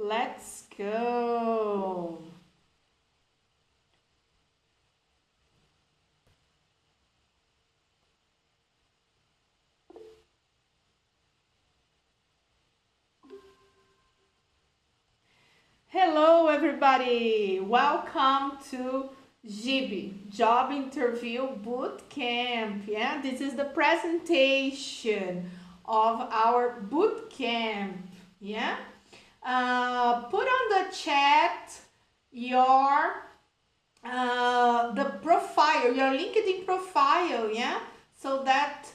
Let's go. Hello, everybody. Welcome to JIB, Job Interview Boot Camp. Yeah, this is the presentation of our boot camp. Yeah, put on the chat your the profile, your LinkedIn profile. Yeah, so that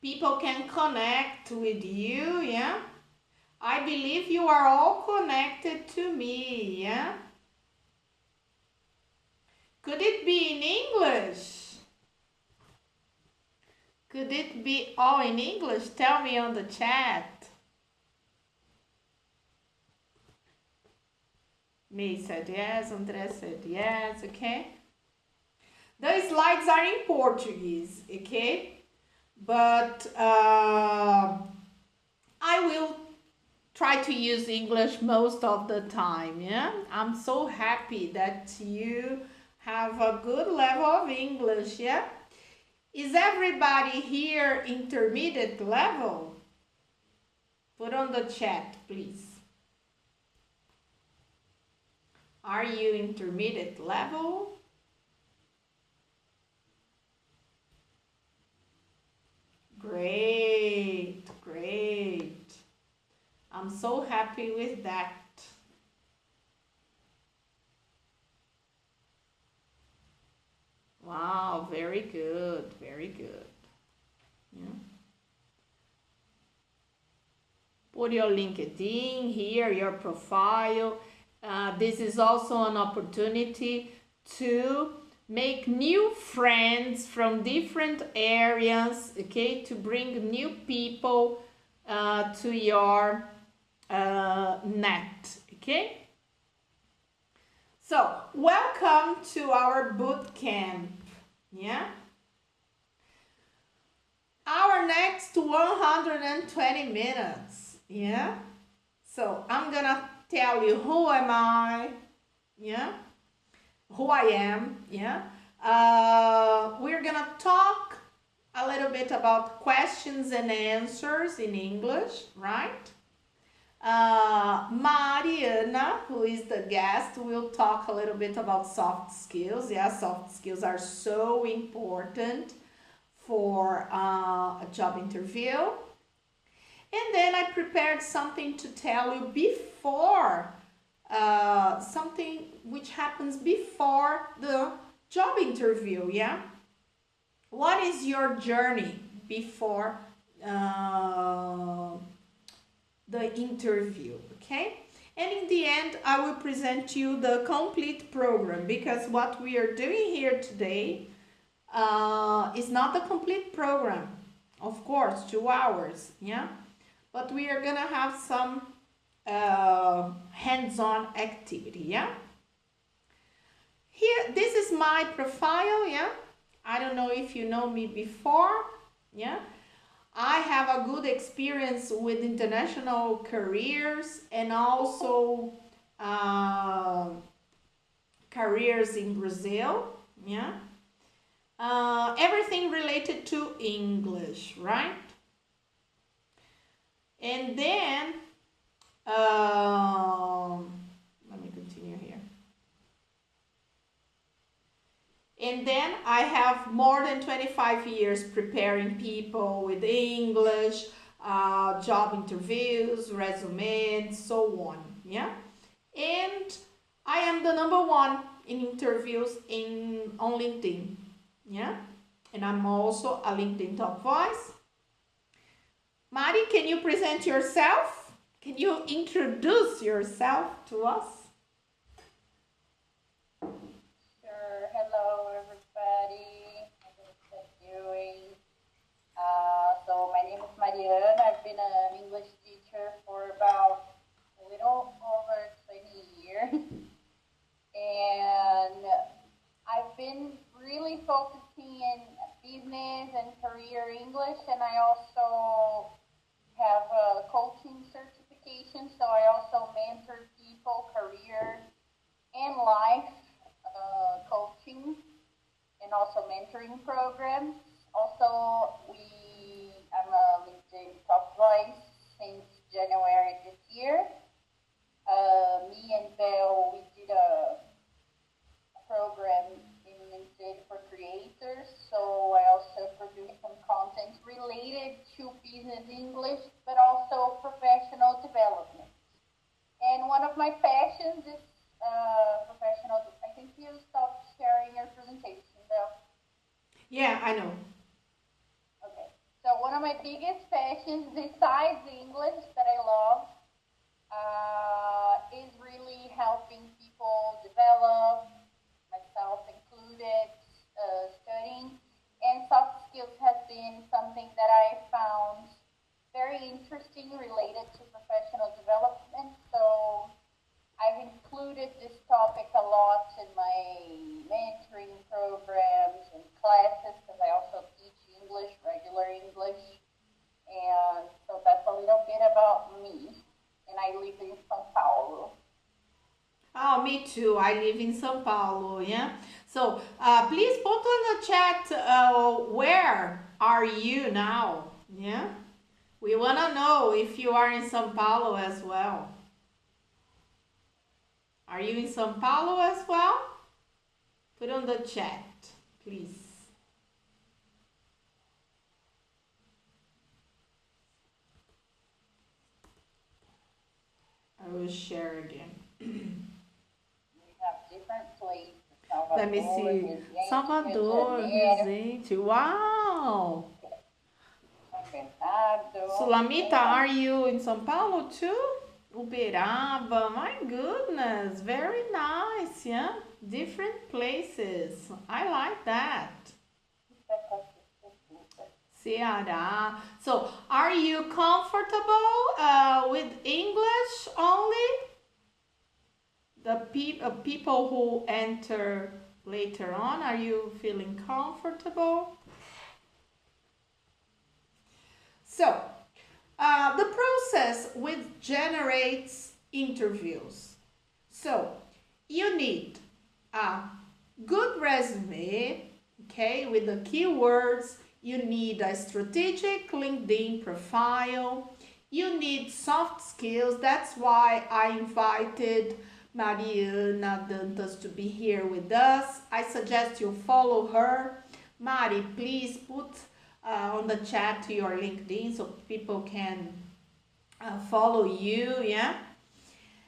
people can connect with you. Yeah. I believe you are all connected to me, yeah? Could it be in English? Could it be all in English? Tell me on the chat. Me said yes, André said yes, okay? The slides are in Portuguese, okay? But I will try to use English most of the time, yeah? I'm so happy that you have a good level of English, yeah? Is everybody here intermediate level? Put on the chat, please. Are you intermediate level? Great, great. I'm so happy with that. Wow, very good, very good. Yeah. Put your LinkedIn here, your profile. This is also an opportunity to make new friends from different areas, okay, to bring new people to your net, okay? So, welcome to our boot camp, yeah? Our next 120 minutes, yeah? So, I'm gonna tell you who am I, yeah? Who I am, yeah? We're gonna talk a little bit about questions and answers in English, right? Mariana, who is the guest, will talk a little bit about soft skills. Yeah, soft skills are so important for a job interview. And then I prepared something to tell you before, something which happens before the job interview, yeah? What is your journey before the interview, okay? And in the end, I will present you the complete program, because what we are doing here today is not the complete program. Of course, 2 hours, yeah? But we are gonna have some hands-on activity, yeah? Here, this is my profile, yeah? I don't know if you know me before, yeah? I have a good experience with international careers and also careers in Brazil, yeah? Everything related to English, right? And then, let me continue here. And then I have more than 25 years preparing people with English, job interviews, resume, and so on, yeah? And I am the #1 in interviews on LinkedIn, yeah? And I'm also a LinkedIn top voice. Mari, can you present yourself? Can you introduce yourself to us? Sure. Hello, everybody. How is everybody doing? So my name is Mariana. I've been an English teacher for about a little over 20 years. And I've been really focusing in business and career English, and I also have a coaching certification, so I also mentor people life coaching and also mentoring programs. Also, I'm a LinkedIn top voice since January this year. Me and Belle, we did a program in LinkedIn for creators. So I also produce some content related to business English, but also professional development. And one of my passions is professional. I think you stopped sharing your presentation, though. Yeah, I know. Okay. So one of my biggest passions, besides English that I love, is really helping people develop, myself included, studying. And soft skills has been something that I found very interesting related to professional development. So I've included this topic a lot in my mentoring programs and classes because I also teach English, regular English. And so that's a little bit about me. And I live in São Paulo. Oh, me too. I live in São Paulo, yeah? So, please put on the chat where are you now? Yeah? We want to know if you are in São Paulo as well. Are you in São Paulo as well? Put on the chat, please. I will share again. We have different places. Let me see. Salvador, Resende. Wow! Sulamita, are you in São Paulo too? Uberaba, my goodness, very nice, yeah? Different places. I like that. Ceará. So, are you comfortable with English only? The people who enter later on, are you feeling comfortable? So, the process which generates interviews. So, you need a good resume, okay, with the keywords. You need a strategic LinkedIn profile. You need soft skills. That's why I invited Mariana Dantas to be here with us. I suggest you follow her. Mari, please put on the chat your LinkedIn so people can follow you, yeah?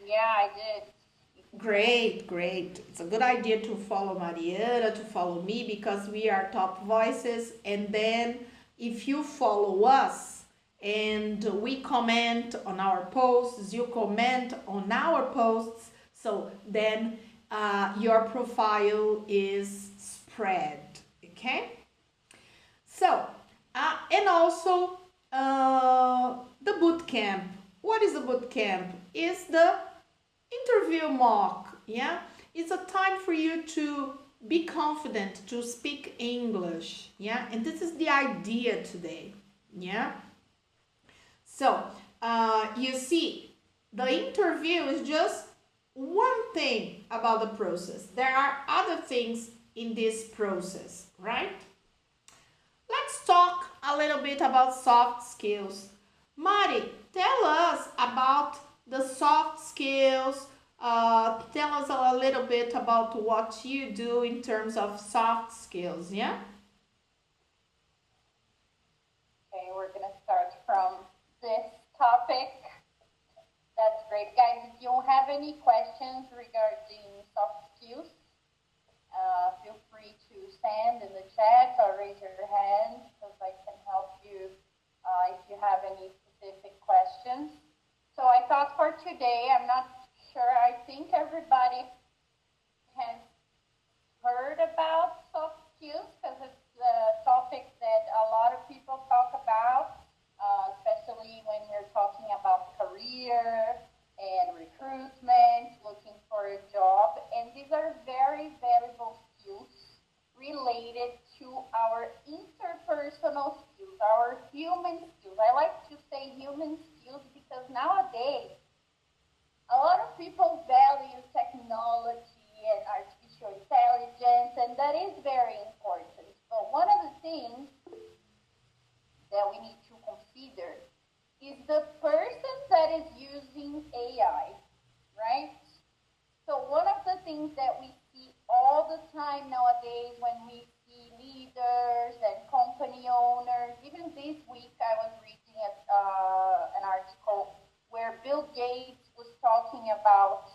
Yeah, I did. Great, great. It's a good idea to follow Mariana, to follow me, because we are top voices. And then if you follow us and we comment on our posts, you comment on our posts, so then your profile is spread, okay? So, and also the boot camp. What is the boot camp? It's the interview mock, yeah? It's a time for you to be confident to speak English, yeah? And this is the idea today, yeah? So, you see, the interview is just one thing about the process. There are other things in this process, right? Let's talk a little bit about soft skills. Mari, tell us about the soft skills. Tell us a little bit about what you do in terms of soft skills, yeah? Okay, we're going to start from this topic. That's great. Guys, if you have any questions regarding soft skills, feel free to send in the chat or raise your hand because I can help you if you have any specific questions. So I thought for today, I'm not sure, I think everybody has heard about soft skills because it's a topic that a lot of people talk about, especially when you're talking about career and recruitment, looking for a job. And these are very valuable skills related to our interpersonal skills, our human skills. I like to say human skills because nowadays, a lot of people value technology and that is very important. But one of the things that we need to consider is the person that is using AI, right? So one of the things that we see all the time nowadays when we see leaders and company owners, even this week I was reading an article where Bill Gates was talking about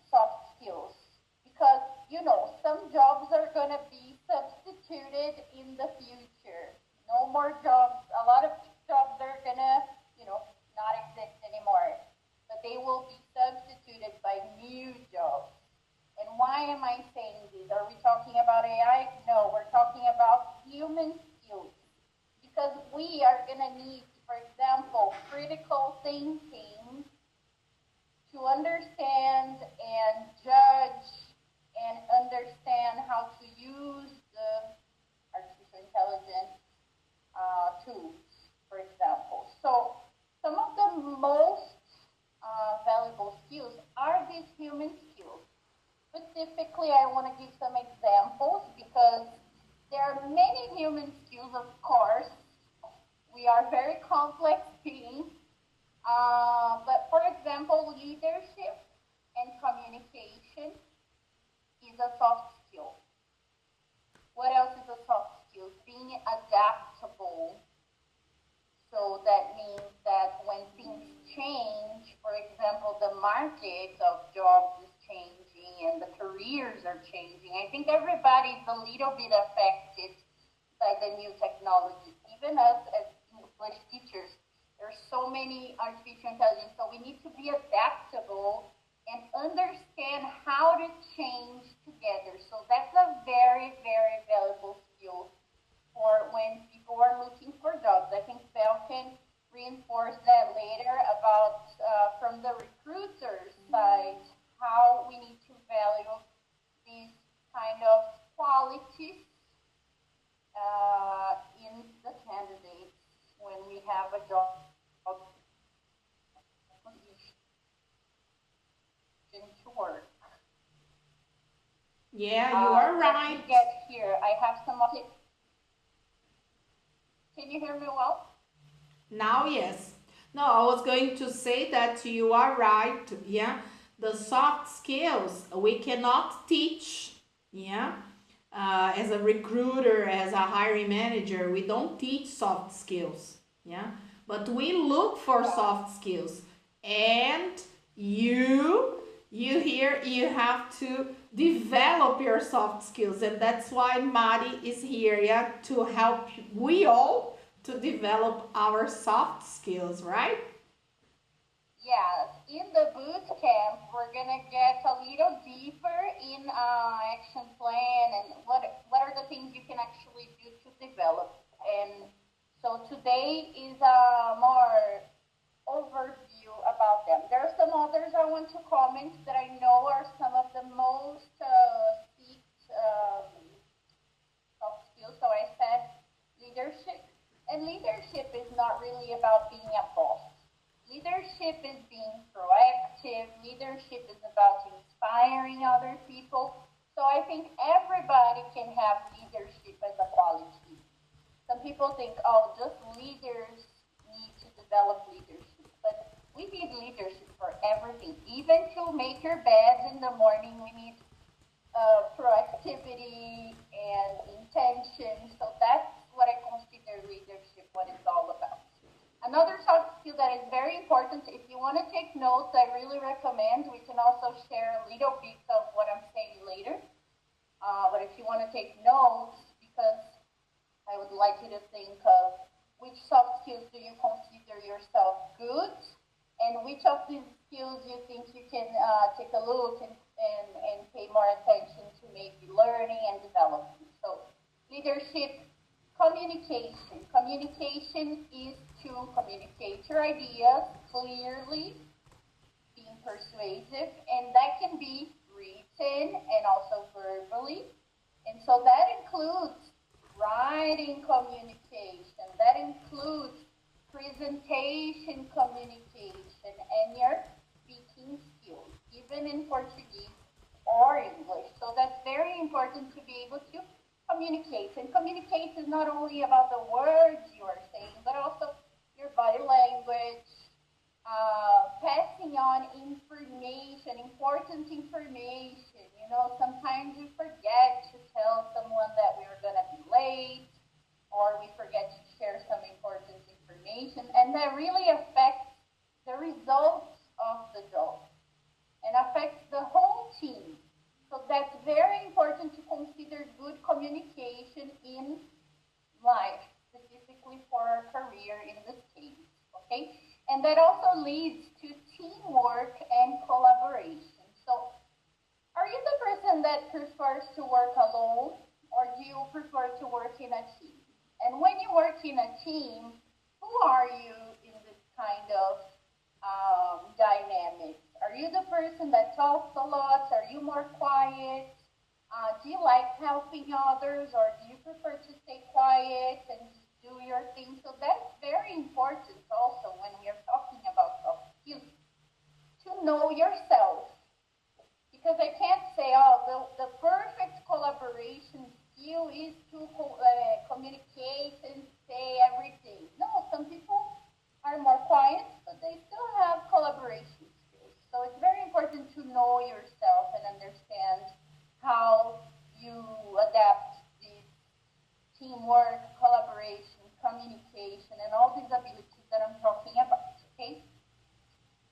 soft skills. Because, some jobs are going to be substituted in the future. No more jobs. A lot of jobs are going to, not exist anymore. But they will be substituted by new jobs. And why am I saying this? Are we talking about AI? No, we're talking about human skills. Because we are going to need, for example, critical thinking to understand and judge and understand how to use the artificial intelligence tools, for example. So some of the most valuable skills are these human skills. Specifically, I want to give some examples because there are many human skills, of course. We are very complex beings. But for example, leadership and communication is a soft skill. What else is a soft skill? Being adaptable. So that means that when things change, for example, the market of jobs is changing and the careers are changing. I think everybody's a little bit affected by the new technologies, even us as English teachers. There's so many artificial intelligence, so we need to be adaptable and understand how to change together. So that's a very, very valuable skill for when people are looking for jobs. I think Belle can reinforce that later about from the recruiters side, how we need to value these kind of qualities in the candidates when we have a job position to work. Yeah, you are Let right. me get here. I have some. Can you hear me well? Now, yes. No, I was going to say that you are right. Yeah, the soft skills we cannot teach. Yeah, as a recruiter, as a hiring manager, we don't teach soft skills. Yeah, but we look for Yeah. soft skills, and you you here you have to develop your soft skills, and that's why Mari is here. Yeah, to help we all to develop our soft skills, right? Yes, in the boot camp, we're gonna get a little deeper in action plan and what are the things you can actually do to develop. And so today is a more overview about them. There are some others I want to comment that I know are some of the most seeked soft skills. So I said leadership, and leadership is not really about being a boss. Leadership is being proactive. Leadership is about inspiring other people. So I think everybody can have leadership as a quality. Some people think, oh, just leaders need to develop leadership. But we need leadership for everything. Even to make your bed in the morning, we need proactivity and intention. So that's what I consider leadership, what it's all about. Another soft skill that is very important, if you want to take notes, I really recommend. We can also share a little bit of what I'm saying later. But if you want to take notes, because I would like you to think of which soft skills do you consider yourself good, and which of these skills you think you can take a look and pay more attention to maybe learning and developing. So leadership, communication. Communication is to communicate your ideas clearly, being persuasive, and that can be written and also verbally. And so that includes writing communication, that includes presentation communication, and your speaking skills, even in Portuguese or English. So that's very important And communicate is not only about the words you are saying, but also your body language, passing on information, important information. You know, sometimes we forget to tell someone that we are going to be late, or we forget to share some important information, and that really affects the results of the job and affects the whole team. So that's very important to consider good communication in life, specifically for our career in this case. Okay? And that also leads to teamwork and collaboration. So, are you the person that prefers to work alone, or do you prefer to work in a team? And when you work in a team, who are you in this kind of dynamics? Are you the person that talks a lot? Are you more quiet? Do you like helping others, or do you prefer to stay quiet and just do your thing? So that's very important also when we are talking about soft skills, to know yourself. Because I can't say, oh, the perfect collaboration skill is to communicate and say everything. No, some people are more quiet, but they still have collaboration skills. So it's very important to know yourself and understand how you adapt this teamwork, collaboration, communication, and all these abilities that I'm talking about. Okay?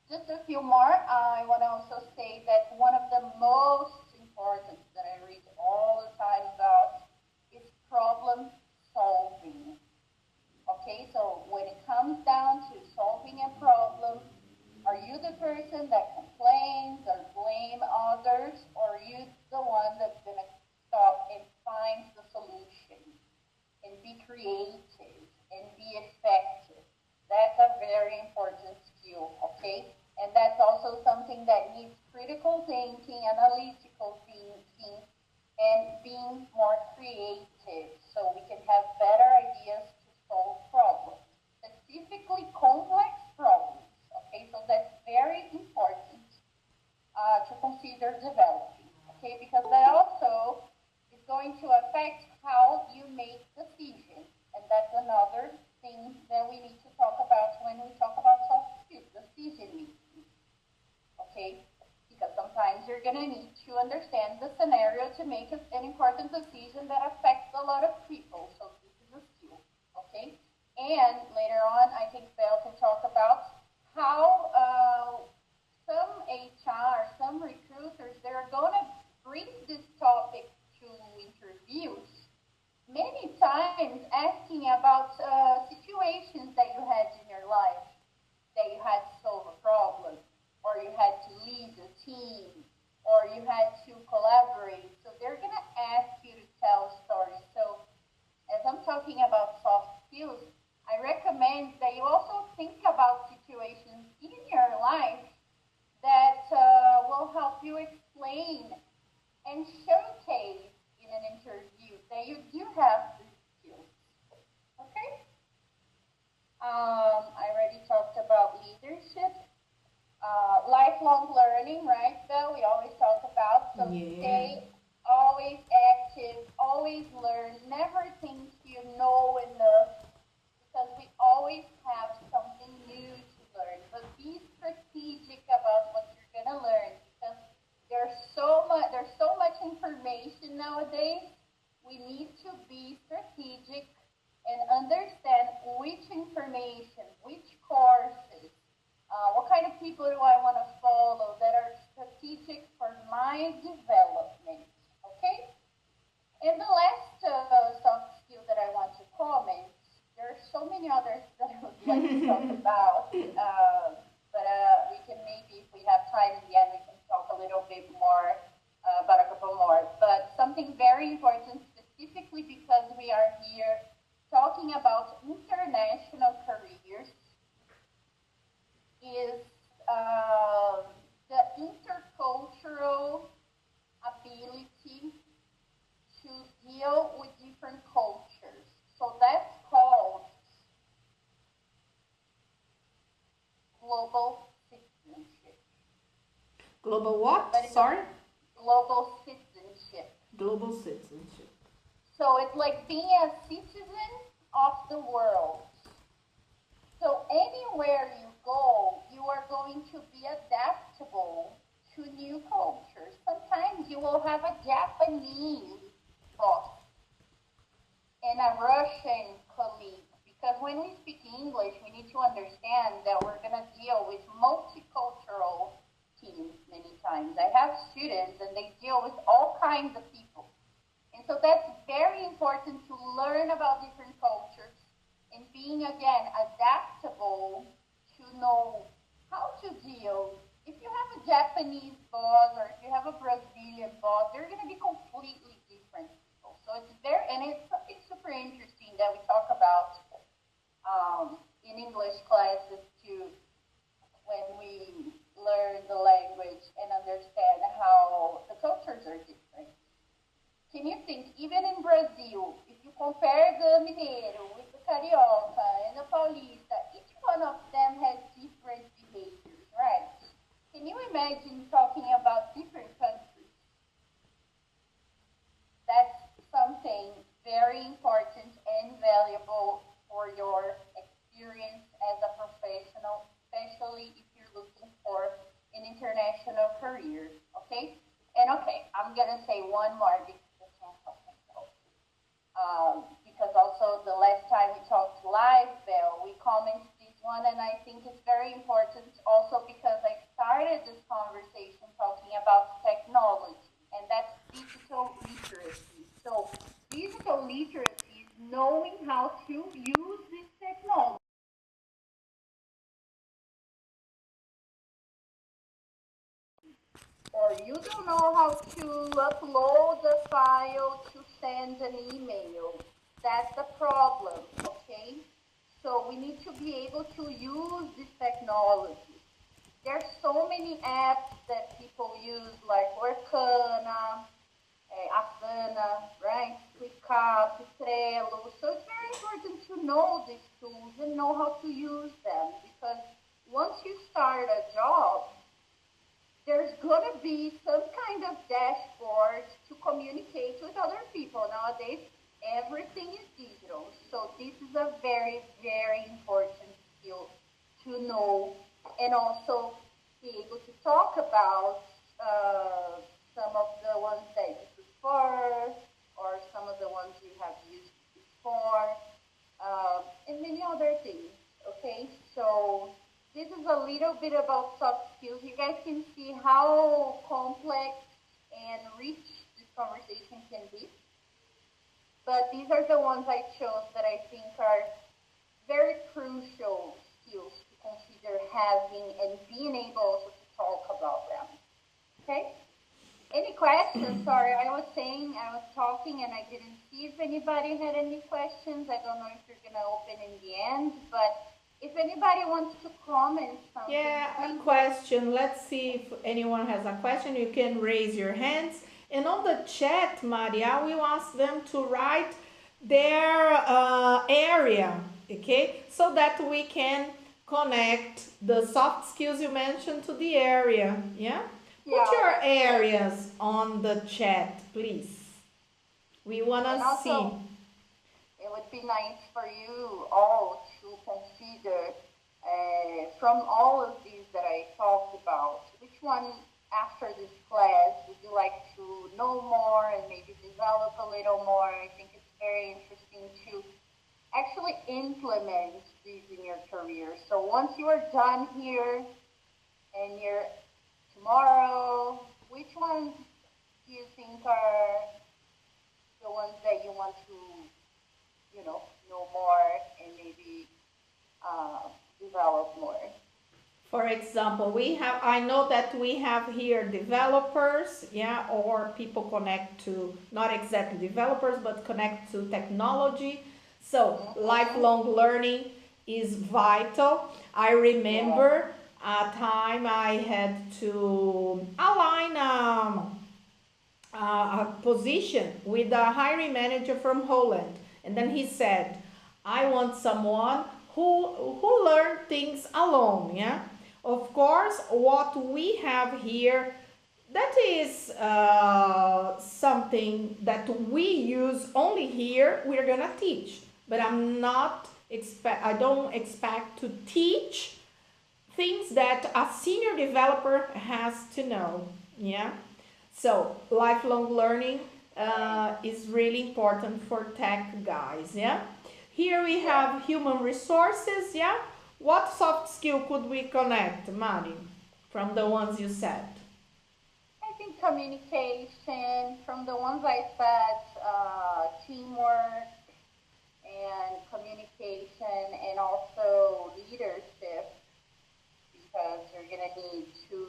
Just a few more. I want to also say that one of the most important that I read all the time about is problem solving. Okay, so when it comes down to solving a problem, are you the person that complains or blame others, or are you the one that's going to stop and find the solution and be creative and be effective? That's a very important skill, okay? And that's also something that needs critical thinking, analytical thinking, and being more creative so we can have better ideas to solve problems, specifically complex problems. Okay, so that's very important to consider developing. Okay, because that also is going to affect how you make decisions, and that's another thing that we need to talk about when we talk about soft skills, decision making. Okay, because sometimes you're going to need to understand the scenario to make an important decision that affects a lot of people. So this is a skill. Okay, and later on, I think Belle can talk about how some HR, some recruiters, they're going to bring this topic to interviews many times, asking about situations that you had in your life, that you had to solve a problem, or you had to lead a team, or you had to collaborate. So they're going to ask you to tell stories. So as I'm talking about soft skills, I recommend that you also think about situations in your life that will help you explain and showcase in an interview that you do have these skills. Okay? I already talked about leadership, lifelong learning, right? So we always talk about, so Yeah. stay always active, always learn, never think you know enough, because we always have something new to learn. But be strategic about what you're gonna learn, because there's so much information nowadays. We need to be strategic and understand which information, which courses, what kind of people do I want to follow that are strategic for my development. Okay? And the last soft skill that I want to comment, there are so many others that I would like to talk about, but we can maybe, if we have time in the end, we can talk a little bit more about a couple more. But something very important, specifically because we are here talking about international careers, is um, the intercultural ability to deal with different cultures. So that's called global citizenship. Global what? Everybody knows Sorry? global citizenship. Global citizenship. So it's like being a citizen of the world. So anywhere you go, you are going to be adaptable to new cultures. Sometimes you will have a Japanese boss and a Russian colleague. Because when we speak English, we need to understand that we're going to deal with multicultural teams many times. I have students and they deal with all kinds of people. And so that's very important to learn about different cultures and being, again, adaptable to know how to deal. If you have a Japanese boss or if you have a Brazilian boss, they're going to be completely different people. So it's very, and it's super interesting that we talk about in English classes too, when we learn the language and understand how the cultures are different. Can you think, even in Brazil, if you compare the Mineiro with the Carioca and the Paulista, each one of them has different behaviors, right? Can you imagine talking about different countries? That's something very important and valuable for your experience as a professional, especially if you're looking for an international career, okay? And okay, I'm gonna say one more because I can't help myself. Because also the last time we talked live, Bell, we commented this one, and I think it's very important also because I started this conversation talking about technology, and that's digital literacy. So digital literacy is knowing how to use this technology. Or you don't know how to upload a file to send an email. That's the problem, okay? So we need to be able to use this technology. There's so many apps that people use, like Workana, Asana, right? ClickUp, Trello. So it's very important to know these tools and know how to use them, because once you start a job, there's going to be some kind of dashboard to communicate with other people. Nowadays, everything is digital. So this is a very, very important skill to know, and also be able to talk about some of the ones that you prefer or some of the ones you have used before, and many other things. Okay, so this is a little bit about soft skills. You guys can see how complex and rich this conversation can be. But these are the ones I chose that I think are very crucial skills to consider having and being able also to talk about them. Okay? Any questions? Sorry, I was talking and I didn't see if anybody had any questions. I don't know if you're going to open in the end, but if anybody wants to comment something. Yeah, a question. Let's see if anyone has a question. You can raise your hands. And on the chat, Maria, we will ask them to write their area, okay? So that we can connect the soft skills you mentioned to the area, yeah? Yeah. Put your areas on the chat, please. We want to see. It would be nice for you all to consider from all of these that I talked about, which one after this class would you like to know more and maybe develop a little more? I think it's very interesting to actually implement these in your career. So once you are done here and you're tomorrow, which ones do you think are the ones that you want to, know more and maybe develop more? For example, I know that we have here developers, yeah, or people connect to, not exactly developers, but connect to technology. So lifelong learning is vital. I remember a time I had to align a position with a hiring manager from Holland. And then he said, I want someone who learned things alone, yeah? Of course, what we have here that is something that we use only here. We're gonna teach, but I don't expect to teach things that a senior developer has to know. Yeah. So lifelong learning Right. is really important for tech guys. Yeah. Here we Yeah. have human resources. Yeah. What soft skill could we connect, Mari, from the ones you said? I think communication, from the ones I said, teamwork and communication, and also leadership, because you're going to need to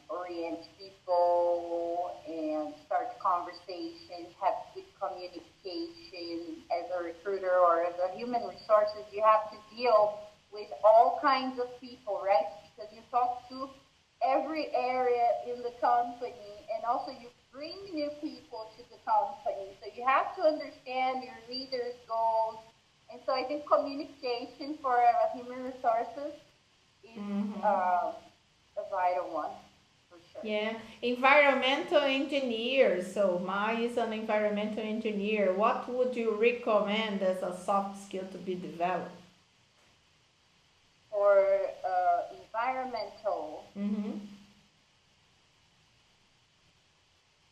orient people and start conversations, have good communication. As a recruiter or as a human resources, you have to deal with all kinds of people, right? Because you talk to every area in the company, and also you bring new people to the company. So you have to understand your leader's goals. And so I think communication for human resources is Mm-hmm. um, a vital one for sure. Yeah, environmental engineer. So Mai is an environmental engineer. What would you recommend as a soft skill to be developed? For environmental, Mm-hmm.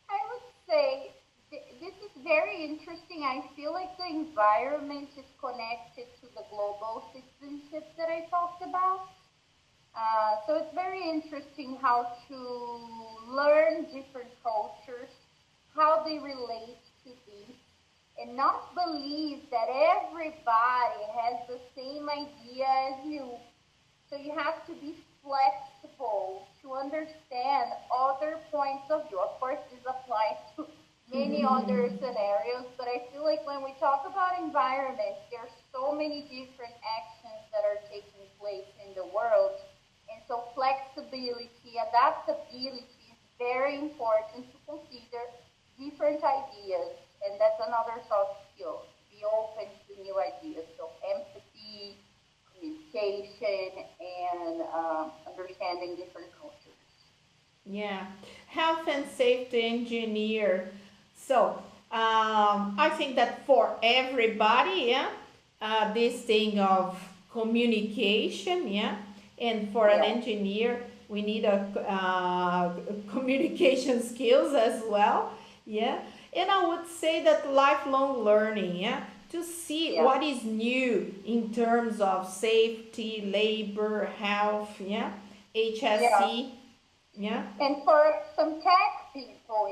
I would say this is very interesting. I feel like the environment is connected to the global citizenship that I talked about. So it's very interesting how to learn different cultures, how they relate to this, and not believe that everybody has the same idea as you. So you have to be flexible to understand other points of view. Of course, this applies to many other scenarios, but I feel like when we talk about environment, there are so many different actions that are taking place in the world. And so flexibility, adaptability is very important to consider different ideas. And that's another soft skill. Be open to new ideas. So empathy, communication, and understanding different cultures. Yeah, health and safety engineer. So I think that for everybody, yeah, this thing of communication, yeah, and for an Yeah, engineer, we need a communication skills as well, yeah. And I would say that lifelong learning, yeah, to see yeah. what is new in terms of safety, labor, health, yeah, Yeah, HSC, yeah. and for some tech people,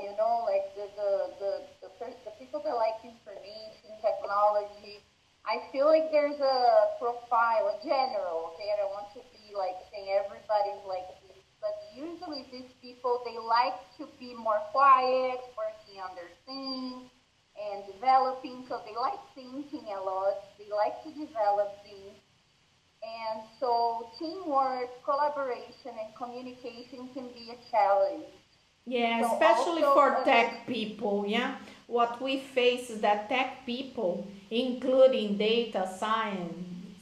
like the people that like information technology, I feel like there's a profile, a general. Okay, I don't want to be like saying everybody's like this, but usually these people they like to be more quiet, working on their thing and developing. So they like thinking a lot. They like to develop things. And so teamwork, collaboration, and communication can be a challenge. Yeah, So especially also for tech people, yeah. What we face is that tech people, including yeah,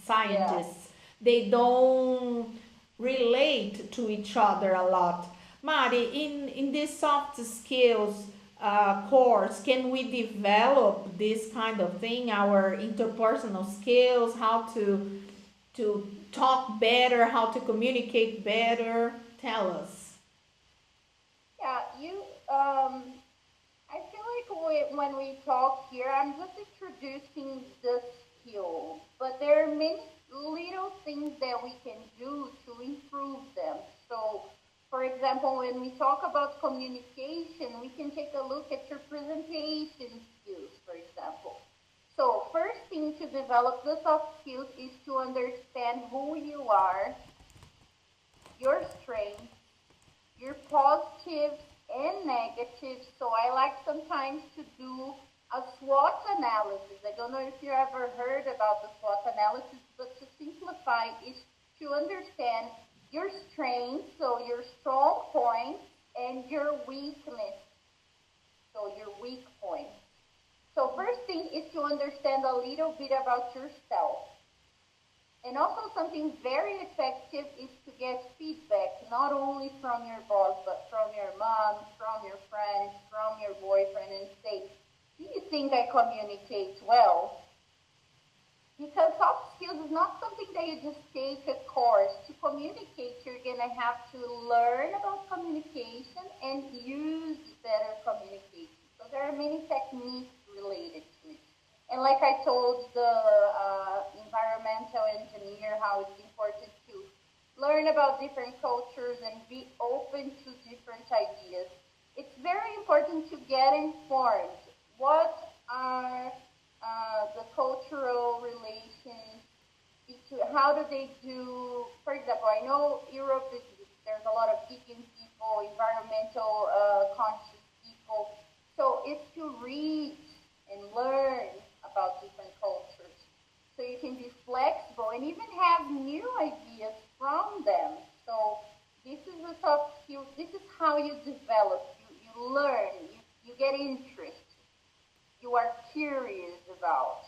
scientists, they don't relate to each other a lot. Mari, in this soft skills course, can we develop this kind of thing, our interpersonal skills, how to talk better, how to communicate better? Tell us. yeah. I feel like when we talk here, I'm just introducing the skill, but there are many little things that we can do to improve them. So, for example, when we talk about communication, we can take a look at your presentation skills, for example. So, first thing to develop the soft skills is to understand who you are, your strengths, your positives and negatives. So I like sometimes to do a SWOT analysis. I don't know if you ever heard about the SWOT analysis, but to simplify is to understand your strengths, so your strong points, and your weakness, so your weak points. So first thing is to understand a little bit about yourself. And also something very effective is to get feedback, not only from your boss, but from your mom, from your friends, from your boyfriend, and say, do you think I communicate well? Because soft skills is not something that you just take a course. To communicate, you're going to have to learn about communication and use better communication. So there are many techniques related to it. And like I told the environmental engineer, how it's important to learn about different cultures and be open to different ideas. It's very important to get informed. What are the cultural relations? How do they do? For example, I know Europe is, there's a lot of vegan people, environmental conscious people. So it's to read and learn about different cultures. So you can be flexible and even have new ideas from them. So this is a soft skill. This is how you develop. You learn. You get interest. You are curious about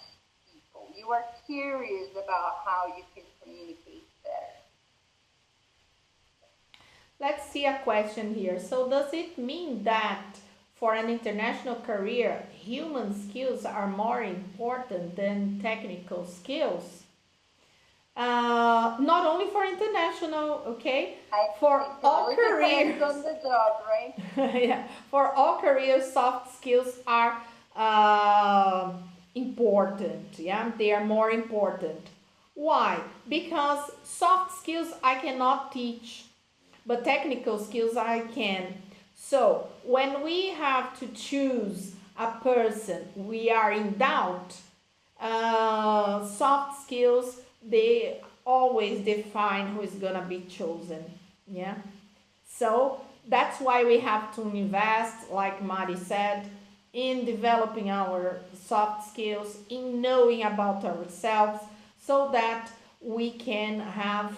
people. You are curious about how you can communicate better. Let's see a question here. So does it mean that for an international career, human skills are more important than technical skills? Not only for international, okay? For all careers. Depends on the job, right? Yeah, for all careers, soft skills are important. Yeah, they are more important. Why? Because soft skills I cannot teach, but technical skills I can. So when we have to choose a person, we are in doubt. Soft skills, they always define who is gonna be chosen. Yeah. So that's why we have to invest, like Mari said, in developing our soft skills, in knowing about ourselves, so that we can have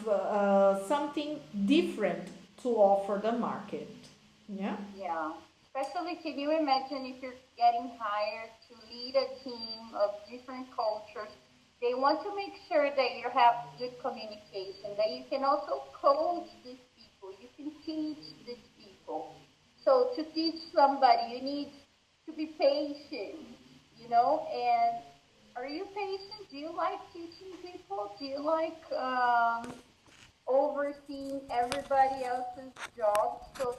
something different to offer the market. Yeah. Yeah. Especially, can you imagine if you're getting hired to lead a team of different cultures? They want to make sure that you have good communication, that you can also coach these people, you can teach these people. So to teach somebody, you need to be patient, and are you patient? Do you like teaching people? Do you like overseeing everybody else's job? So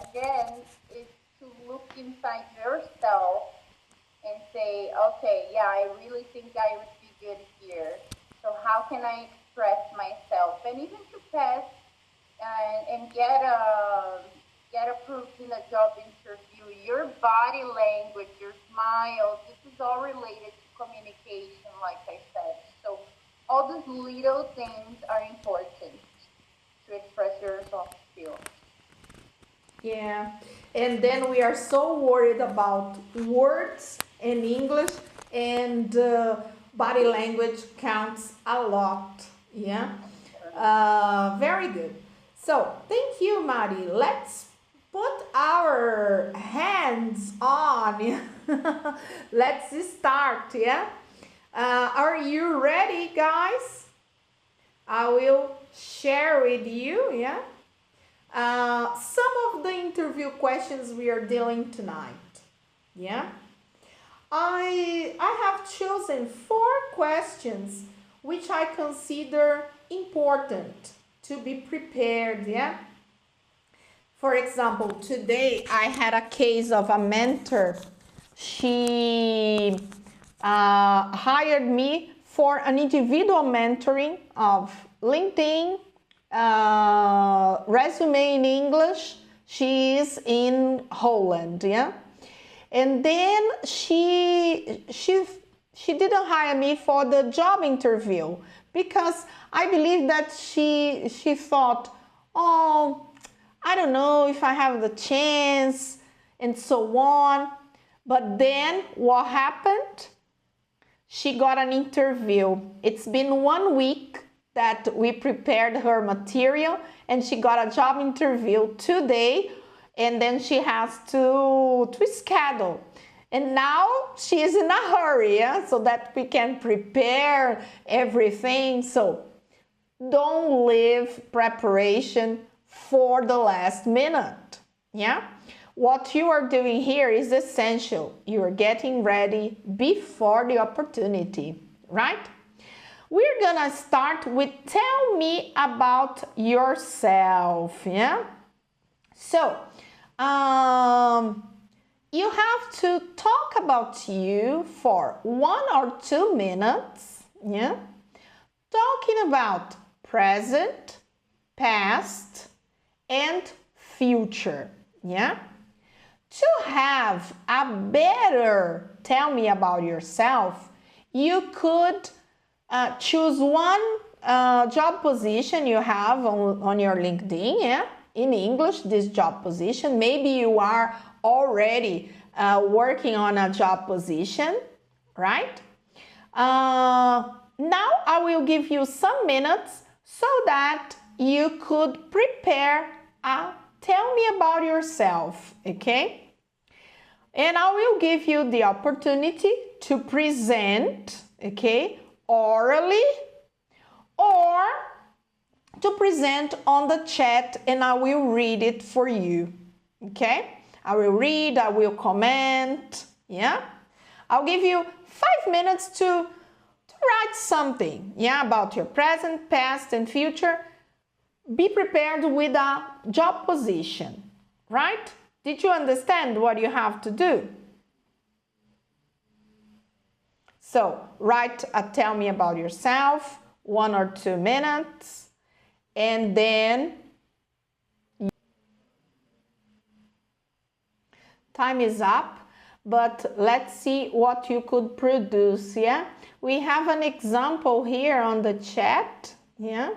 again, is to look inside yourself and say, okay, yeah, I really think I would be good here. So how can I express myself? And even to pass and get approved in a job interview, your body language, your smile, this is all related to communication, like I said. So all those little things are important to express your soft skills. Yeah, and then we are so worried about words in English, and body language counts a lot. Yeah, very good. So thank you, Mari. Let's put our hands on. Let's start. Yeah, are you ready, guys? I will share with you. Yeah. Some of the interview questions we are dealing tonight. Yeah, I have chosen 4 questions which I consider important to be prepared. Yeah. For example, today I had a case of a mentor. She hired me for an individual mentoring of LinkedIn, resume in English. She is in Holland, yeah. And then she didn't hire me for the job interview because I believe that she thought, oh, I don't know if I have the chance and so on. But then what happened? She got an interview. It's been 1 week that we prepared her material, and she got a job interview today, and then she has to schedule. And now she is in a hurry, yeah? So that we can prepare everything. So don't leave preparation for the last minute. Yeah? What you are doing here is essential. You are getting ready before the opportunity, right? We're gonna start with tell me about yourself, yeah? So, you have to talk about you for 1 or 2 minutes, yeah? Talking about present, past, and future, yeah? To have a better tell me about yourself, you could choose one job position you have on your LinkedIn, yeah? In English, this job position. Maybe you are already working on a job position, right? Now I will give you some minutes so that you could prepare a tell me about yourself, okay? And I will give you the opportunity to present, okay, orally or to present on the chat, and I will read it for you, okay? I will read, I will comment, yeah? I'll give you 5 minutes to write something, yeah, about your present, past, and future. Be prepared with a job position, right? Did you understand what you have to do? So, write a tell me about yourself, 1 or 2 minutes, and then time is up, but let's see what you could produce, yeah? We have an example here on the chat, yeah?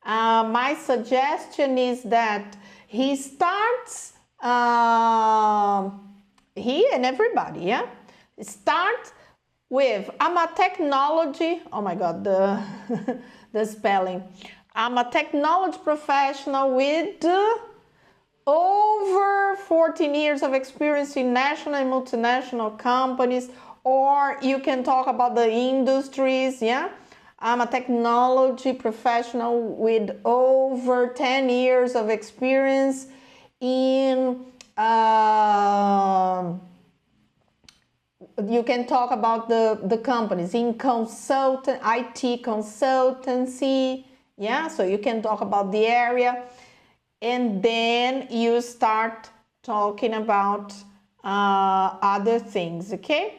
My suggestion is that he starts, he and everybody, yeah? Start with, I'm a technology, oh my God, the spelling. I'm a technology professional with over 14 years of experience in national and multinational companies, or you can talk about the industries, yeah? I'm a technology professional with over 10 years of experience in, you can talk about the companies in IT consultancy, yeah? So you can talk about the area, and then you start talking about other things, okay?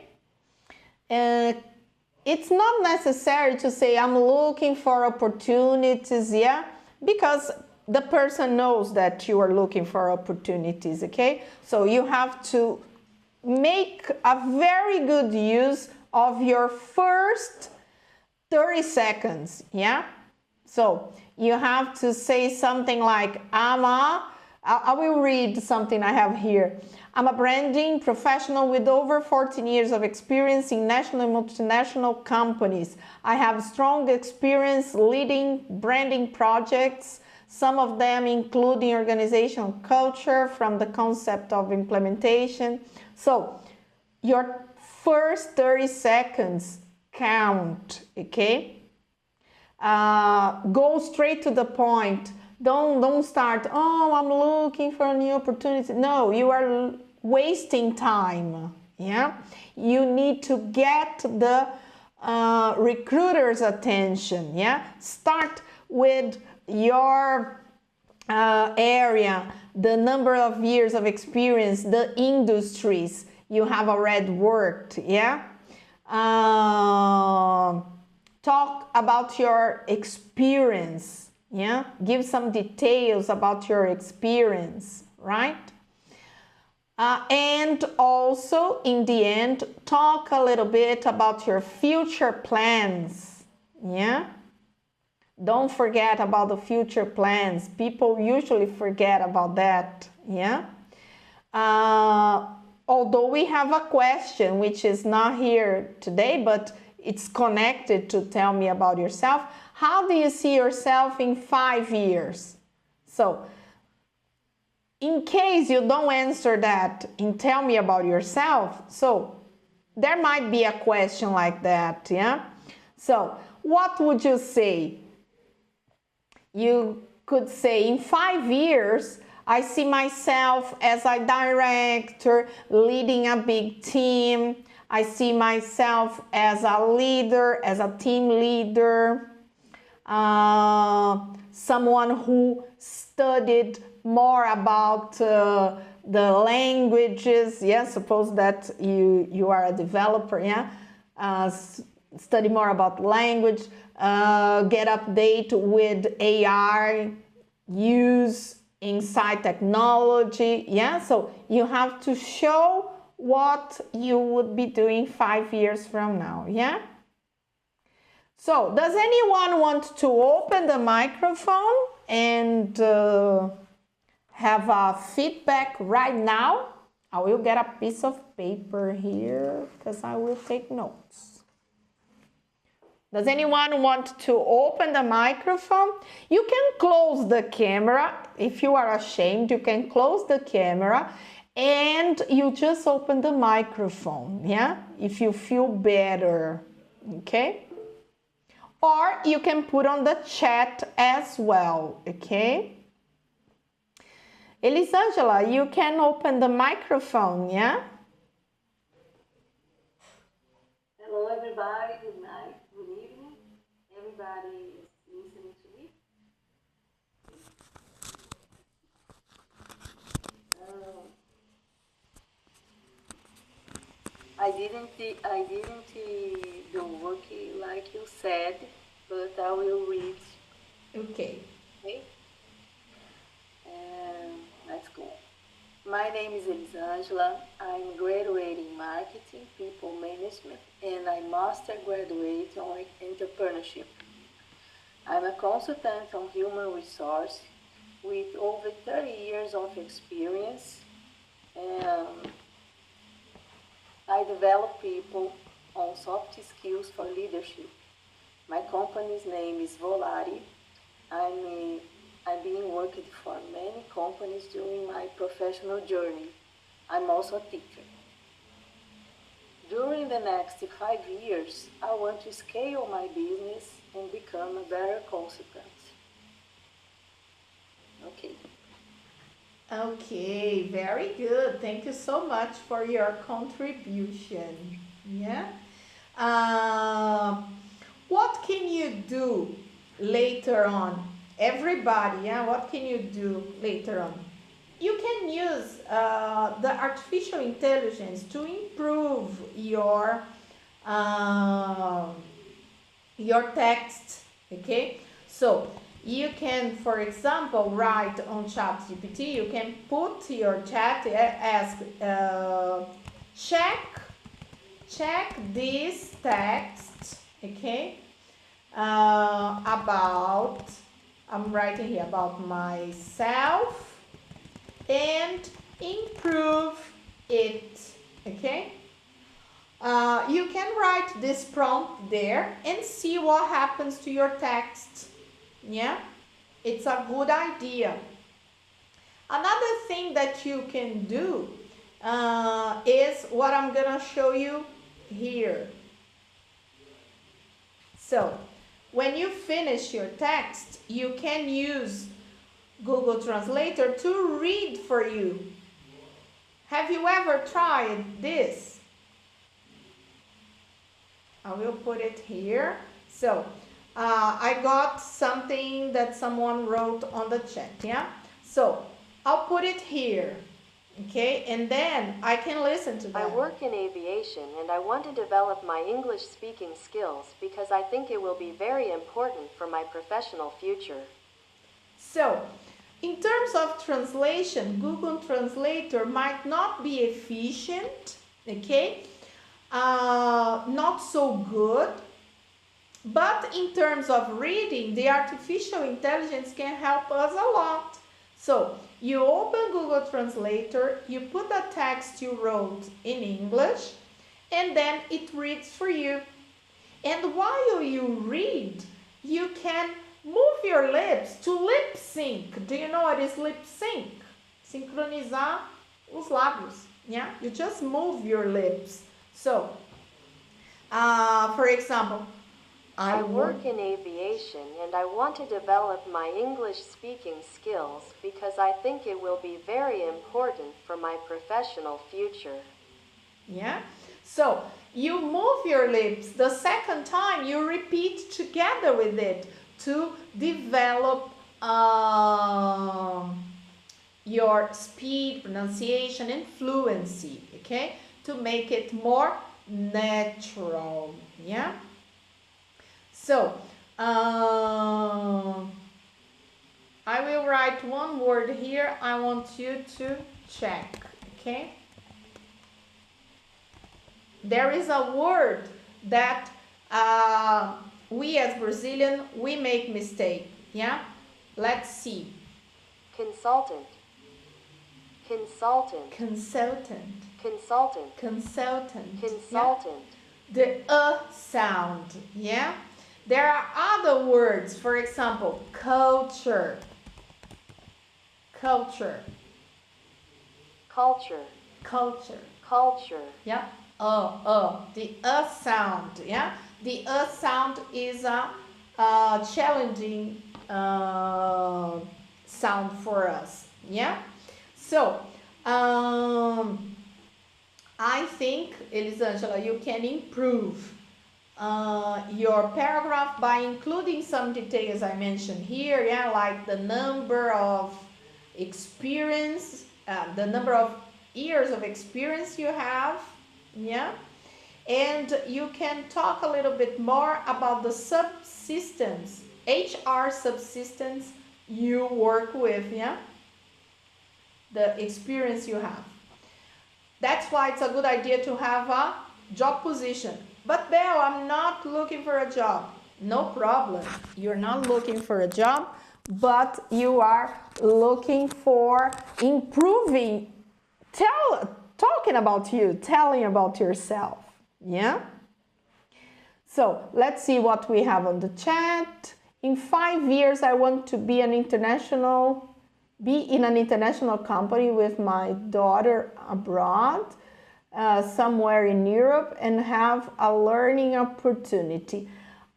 It's not necessary to say I'm looking for opportunities, yeah? Because the person knows that you are looking for opportunities, okay? So you have to make a very good use of your first 30 seconds, yeah? So you have to say something like, I will read something I have here. I'm a branding professional with over 14 years of experience in national and multinational companies. I have strong experience leading branding projects, some of them including organizational culture from the concept of implementation. So your first 30 seconds count, okay? Go straight to the point. Don't start, oh, I'm looking for a new opportunity. No, you are wasting time, yeah? You need to get the recruiter's attention, yeah? Start with your area, the number of years of experience, the industries you have already worked, yeah? Talk about your experience, yeah? Give some details about your experience, right? And also, in the end, talk a little bit about your future plans, yeah? Don't forget about the future plans. People usually forget about that, yeah? Although we have a question which is not here today, but it's connected to tell me about yourself. How do you see yourself in 5 years? So, in case you don't answer that and tell me about yourself, so there might be a question like that, yeah? So, what would you say? You could say in 5 years, I see myself as a director leading a big team. I see myself as a leader, as a team leader, someone who studied more about the languages. Yeah, suppose that you are a developer. Yeah, study more about language, get update with AI use inside technology. Yeah, so you have to show what you would be doing 5 years from now. Yeah. So does anyone want to open the microphone and have a feedback right now? I will get a piece of paper here because I will take notes. Does anyone want to open the microphone? You can close the camera. If you are ashamed, you can close the camera and you just open the microphone, yeah? If you feel better, okay? Or you can put on the chat as well, okay? Elisangela, you can open the microphone, yeah? Hello, everybody. Good night. Good evening. Everybody is listening to me. I didn't do work like you said, but I will read. Okay. Okay. Let's go. My name is Elisangela. I'm graduating in marketing, people management, and I master graduate on entrepreneurship. I'm a consultant on human resource with over 30 years of experience. And I develop people on soft skills for leadership. My company's name is Volari. I've been working for many companies during my professional journey. I'm also a teacher. During the next 5 years, I want to scale my business and become a better consultant. Okay. Okay, very good. Thank you so much for your contribution. Yeah. What can you do later on? Everybody, yeah, what can you do later on? You can use the artificial intelligence to improve your text, okay? So you can, for example, write on ChatGPT, you can put your chat, ask, check this text, okay, about, I'm writing here about myself and improve it, okay? You can write this prompt there and see what happens to your text. Yeah, it's a good idea. Another thing that you can do is what I'm gonna show you here. So when you finish your text, you can use Google Translator to read for you. Have you ever tried this? I will put it here. So I got something that someone wrote on the chat, yeah? So I'll put it here, okay? And then I can listen to that. I work in aviation and I want to develop my English speaking skills because I think it will be very important for my professional future. So, in terms of translation, Google Translator might not be efficient, okay? Not so good. But in terms of reading, the artificial intelligence can help us a lot. So you open Google Translator, you put the text you wrote in English, and then it reads for you. And while you read, you can move your lips to lip sync. Do you know what is lip sync? Sincronizar os lábios. Yeah, you just move your lips. So, for example, I work in aviation and I want to develop my English speaking skills because I think it will be very important for my professional future. Yeah? So you move your lips. The second time you repeat together with it to develop your speed, pronunciation, and fluency, okay? To make it more natural, yeah? So, I will write one word here. I want you to check, okay? There is a word that we as Brazilian, we make mistake, yeah? Let's see. Consultant. Consultant. Consultant. Consultant. Consultant. Consultant. Yeah? The sound, yeah? There are other words, for example, culture. Culture. Culture. Culture. Culture. Yeah? The sound, yeah? The sound is a challenging sound for us, yeah? So, I think, Elisangela, you can improve your paragraph by including some details I mentioned here, yeah, like the number of experience, the number of years of experience you have, yeah, and you can talk a little bit more about the subsystems, HR subsystems you work with, yeah, the experience you have. That's why it's a good idea to have a job position. But Belle, I'm not looking for a job. No problem. You're not looking for a job, but you are looking for improving, talking about you, telling about yourself. Yeah? So let's see what we have on the chat. In 5 years, I want to be in an international company with my daughter abroad, somewhere in Europe, and have a learning opportunity.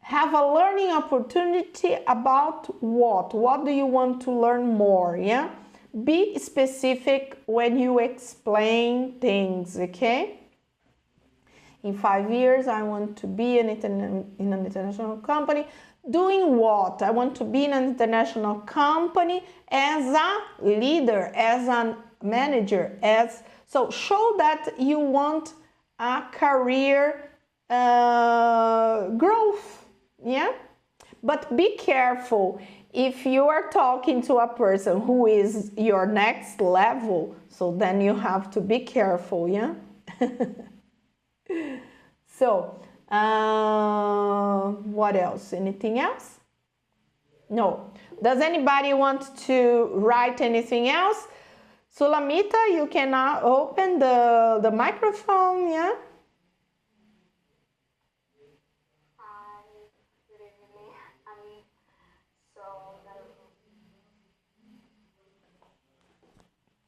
Have a learning opportunity about what? What do you want to learn more? Yeah? Be specific when you explain things, okay? In 5 years, I want to be in an international company. Doing what? I want to be in an international company as a leader, as a manager, so show that you want a career growth, yeah? But be careful if you are talking to a person who is your next level, so then you have to be careful, yeah? So, what else? Anything else? No. Does anybody want to write anything else? Sulamita, you can open the microphone, yeah? Hi, good evening.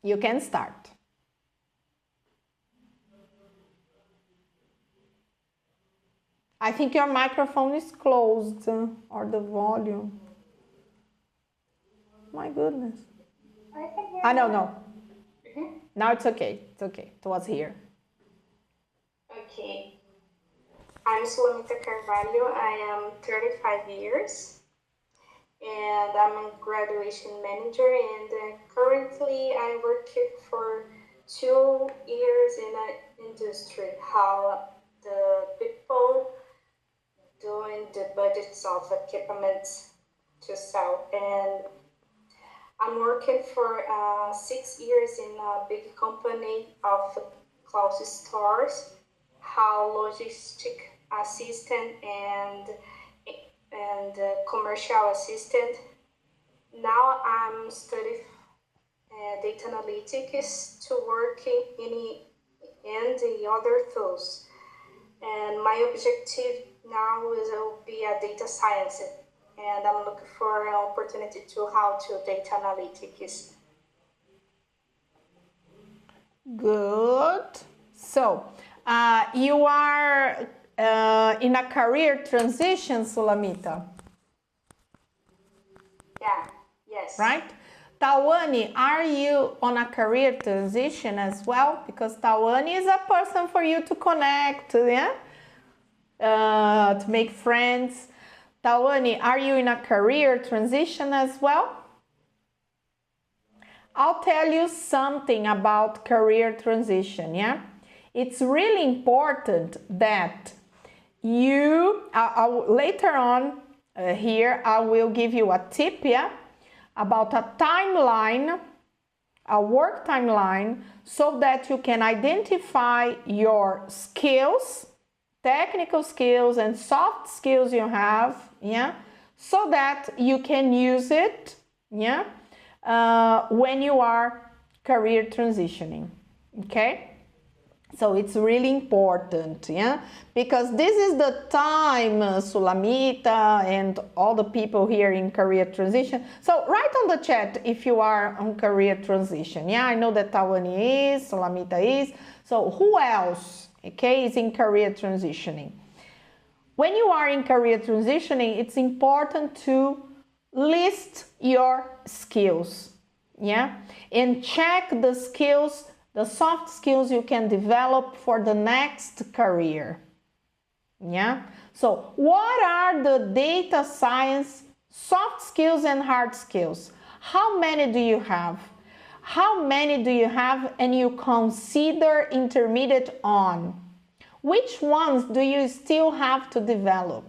You can start. I think your microphone is closed, or the volume. My goodness. I can hear I you. don't know. Now it's okay. It's okay. It was here. Okay. I'm Sulamita Carvalho. I am 35 years and I'm a graduation manager, and currently I work for 2 years in an industry, how the people doing the budgets of equipment to sell. And I'm working for 6 years in a big company of clothes stores, how logistic assistant and commercial assistant. Now I'm studying data analytics to work in the other tools. And my objective now will be a data science, and I'm looking for an opportunity to how to data analytics. Good. So, you are in a career transition, Sulamita? Yeah, yes. Right? Tawane, are you on a career transition as well? Because Tawane is a person for you to connect, yeah? To make friends. Tawane, are you in a career transition as well? I'll tell you something about career transition, yeah? It's really important that you, later on here, I will give you a tip, yeah? About a timeline, a work timeline, so that you can identify your skills, technical skills and soft skills you have, yeah, so that you can use it, yeah, when you are career transitioning, okay? So it's really important, yeah, because this is the time, Sulamita and all the people here in career transition. So write on the chat if you are on career transition. Yeah, I know that Tawani is, Sulamita is. So who else, okay, is in career transitioning? When you are in career transitioning, it's important to list your skills, yeah, and check the skills, the soft skills you can develop for the next career, yeah? So what are the data science soft skills and hard skills? How many do you have? How many do you have and you consider intermediate on? Which ones do you still have to develop?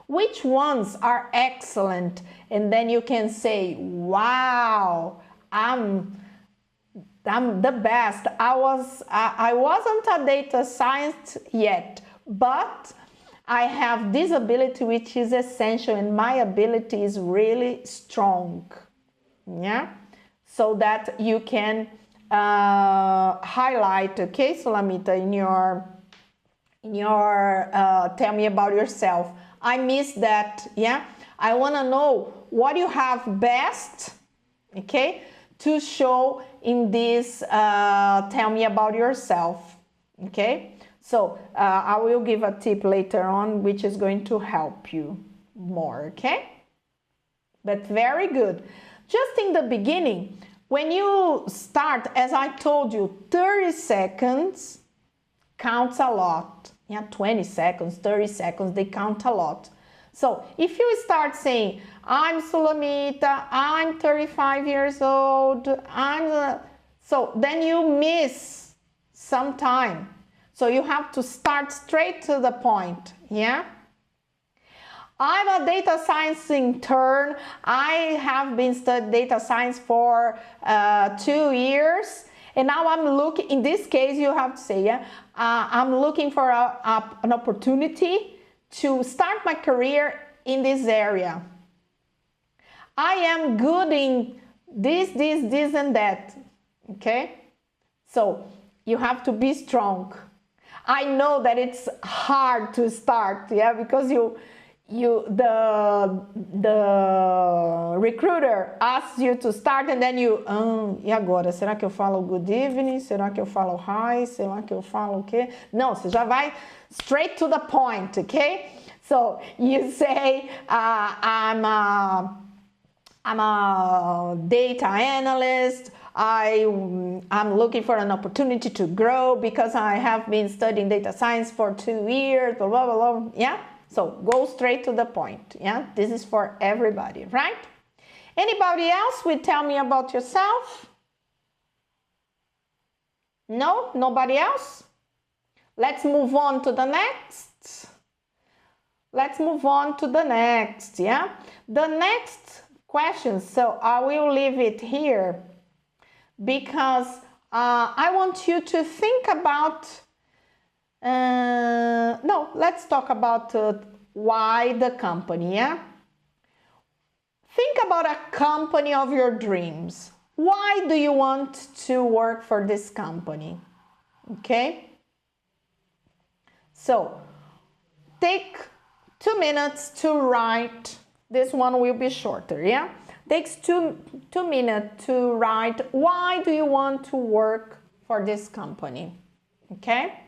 Which ones are excellent? And then you can say, wow, I'm the best. I wasn't a data scientist yet, but I have this ability which is essential and my ability is really strong. Yeah, so that you can highlight, okay, Sulamita, in your tell me about yourself. I miss that, yeah. I want to know what you have best, okay, to show in this tell me about yourself, okay? So I will give a tip later on which is going to help you more, okay? But very good. Just in the beginning, when you start, as I told you, 30 seconds counts a lot. Yeah, 20 seconds, 30 seconds, they count a lot. So if you start saying, I'm Sulamita, I'm 35 years old, so then you miss some time. So you have to start straight to the point, yeah? I'm a data science intern. I have been studying data science for 2 years. And now I'm looking, in this case, you have to say, yeah, I'm looking for an opportunity to start my career in this area. I am good in this, and that, okay? So you have to be strong. I know that it's hard to start, yeah, because the recruiter asks you to start and then you, e agora? Será que eu falo good evening? Será que eu falo hi? Será que eu falo o quê? Não, você já vai straight to the point, okay? So you say, I'm a data analyst. I'm looking for an opportunity to grow because I have been studying data science for 2 years, blah, blah, blah, blah. Yeah? So go straight to the point. Yeah? This is for everybody, right? Anybody else will tell me about yourself? No? Nobody else? Let's move on to the next. Let's move on to the next, yeah? The next question, so I will leave it here because I want you to think about, no, let's talk about why the company, yeah? Think about a company of your dreams. Why do you want to work for this company? Okay? So, take 2 minutes to write. This one will be shorter, yeah? Takes two minutes to write why do you want to work for this company, okay?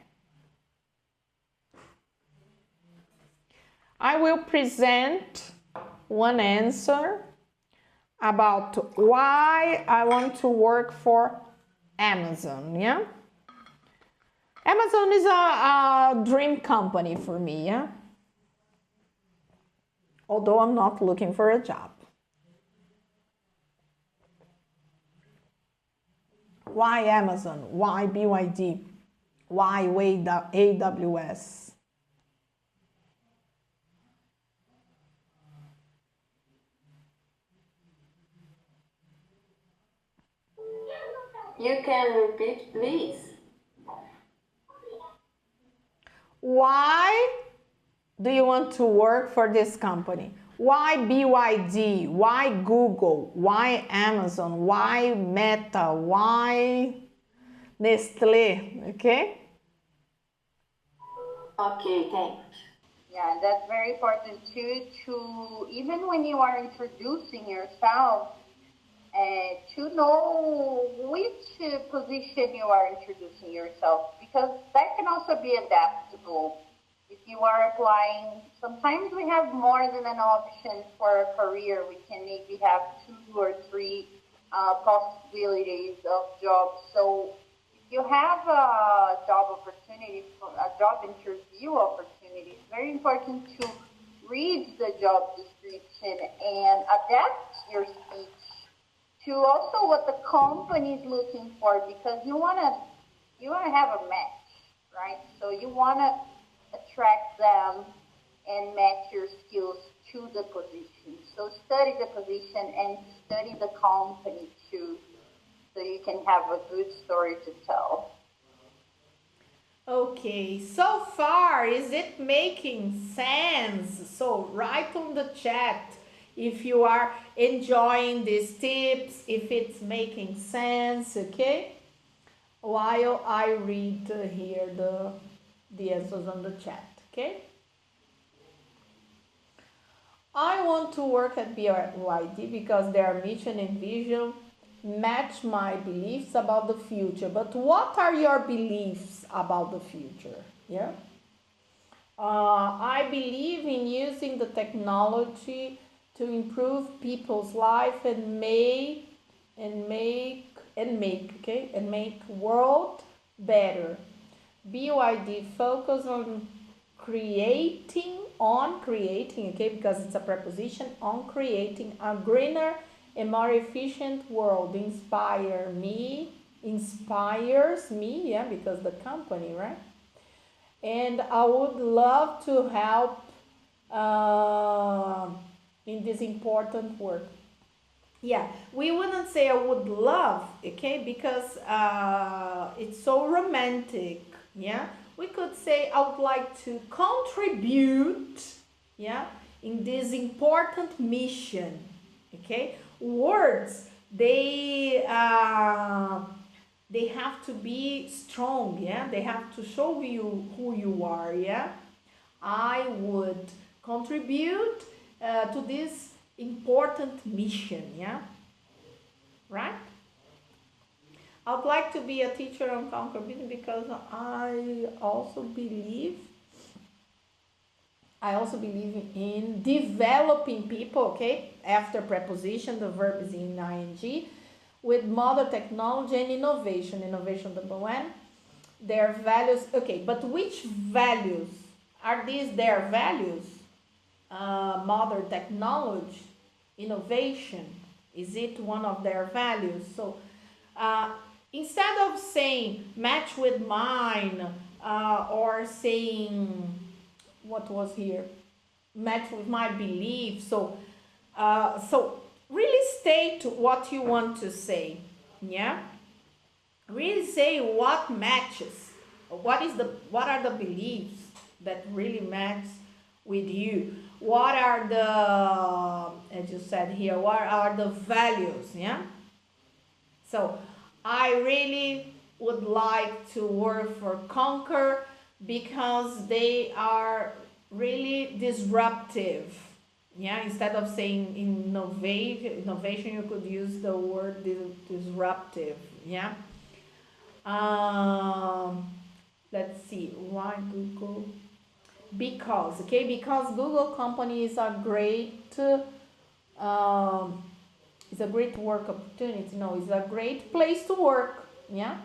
I will present one answer about why I want to work for Amazon, yeah? Amazon is a dream company for me, yeah? Although I'm not looking for a job. Why Amazon? Why BYD? Why AWS? You can repeat, please. Why do you want to work for this company? Why BYD? Why Google? Why Amazon? Why Meta? Why Nestlé? Okay? Okay, thanks. Yeah, that's very important too, to even when you are introducing yourself, to know which position you are introducing yourself, because that can also be adaptable. If you are applying, sometimes we have more than an option for a career. We can maybe have 2 or 3 possibilities of jobs. So if you have a job opportunity, a job interview opportunity, it's very important to read the job description and adapt your speech to also what the company is looking for, because you wanna have a match, right? So you wanna attract them and match your skills to the position. So study the position and study the company too, so you can have a good story to tell. Okay, so far, is it making sense? So write on the chat if you are enjoying these tips, if it's making sense, okay? While I read here the answers on the chat, okay? I want to work at BYD because their mission and vision match my beliefs about the future. But what are your beliefs about the future? Yeah. I believe in using the technology to improve people's life and make world better. BYD focus on creating, okay, because it's a preposition, on creating a greener and more efficient world. Inspires me, yeah, because the company, right? And I would love to help in this important work. Yeah, we wouldn't say I would love, okay, because it's so romantic, yeah. We could say I would like to contribute, yeah, in this important mission, okay. Words, they have to be strong, yeah. They have to show you who you are, yeah. I would contribute to this important mission, yeah, right? I would like to be a teacher on conquer business because I also believe in developing people, okay? After preposition, the verb is in ing, with modern technology and innovation. Innovation, number one. Their values, okay, but which values? Are these their values? Modern technology, innovation, is it one of their values? So instead of saying match with mine, or saying, what was here, match with my belief, so really state what you want to say, yeah, really say what matches, what are the beliefs that really match with you, what are the, as you said here, what are the values, yeah. So I really would like to work for Conquer because they are really disruptive, yeah. Instead of saying innovation, you could use the word disruptive, yeah. Let's see, why Google? because, okay, because Google company is a great it's a great work opportunity. No, it's a great place to work. Yeah,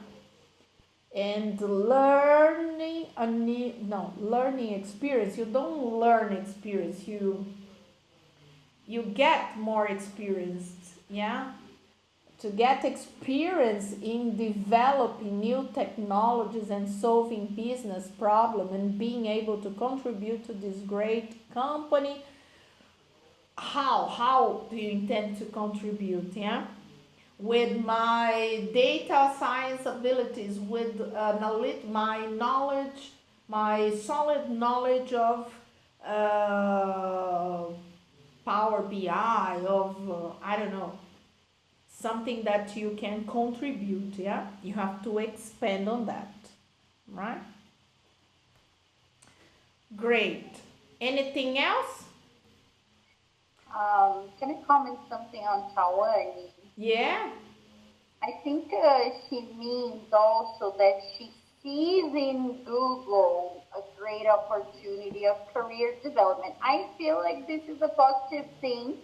and learning a new, no, learning experience. You don't learn experience. You get more experienced. Yeah, to get experience in developing new technologies and solving business problems and being able to contribute to this great company. How do you intend to contribute? Yeah, with my data science abilities, with my knowledge, my solid knowledge of uh, Power BI, of I don't know, something that you can contribute. Yeah, you have to expand on that, right? Great. Anything else? Can I comment something on Tawane? Yeah. I think she means also that she sees in Google a great opportunity of career development. I feel like this is a positive thing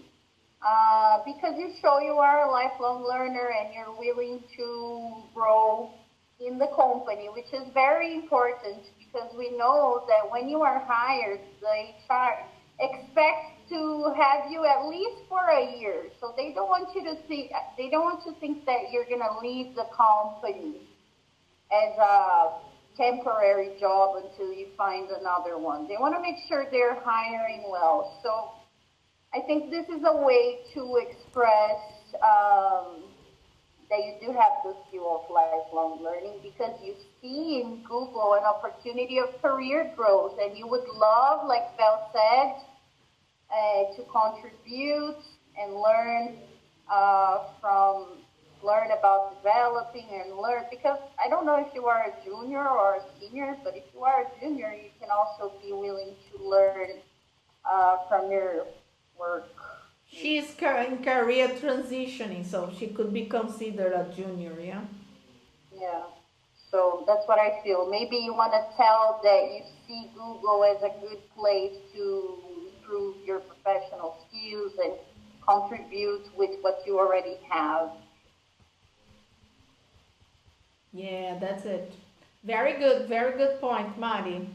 because you show you are a lifelong learner and you're willing to grow in the company, which is very important because we know that when you are hired, the HR expects to have you at least for a year. So they don't want you to think that you're gonna leave the company as a temporary job until you find another one. They want to make sure they're hiring well. So I think this is a way to express that you do have the skill of lifelong learning because you see in Google an opportunity of career growth and you would love, like Belle said, to contribute and learn about developing and learn because I don't know if you are a junior or a senior, but if you are a junior, you can also be willing to learn from your work. She's in career transitioning, so she could be considered a junior, yeah? Yeah. So that's what I feel. Maybe you want to tell that you see Google as a good place to improve your professional skills and contribute with what you already have. Yeah, that's it. Very good point, Mari.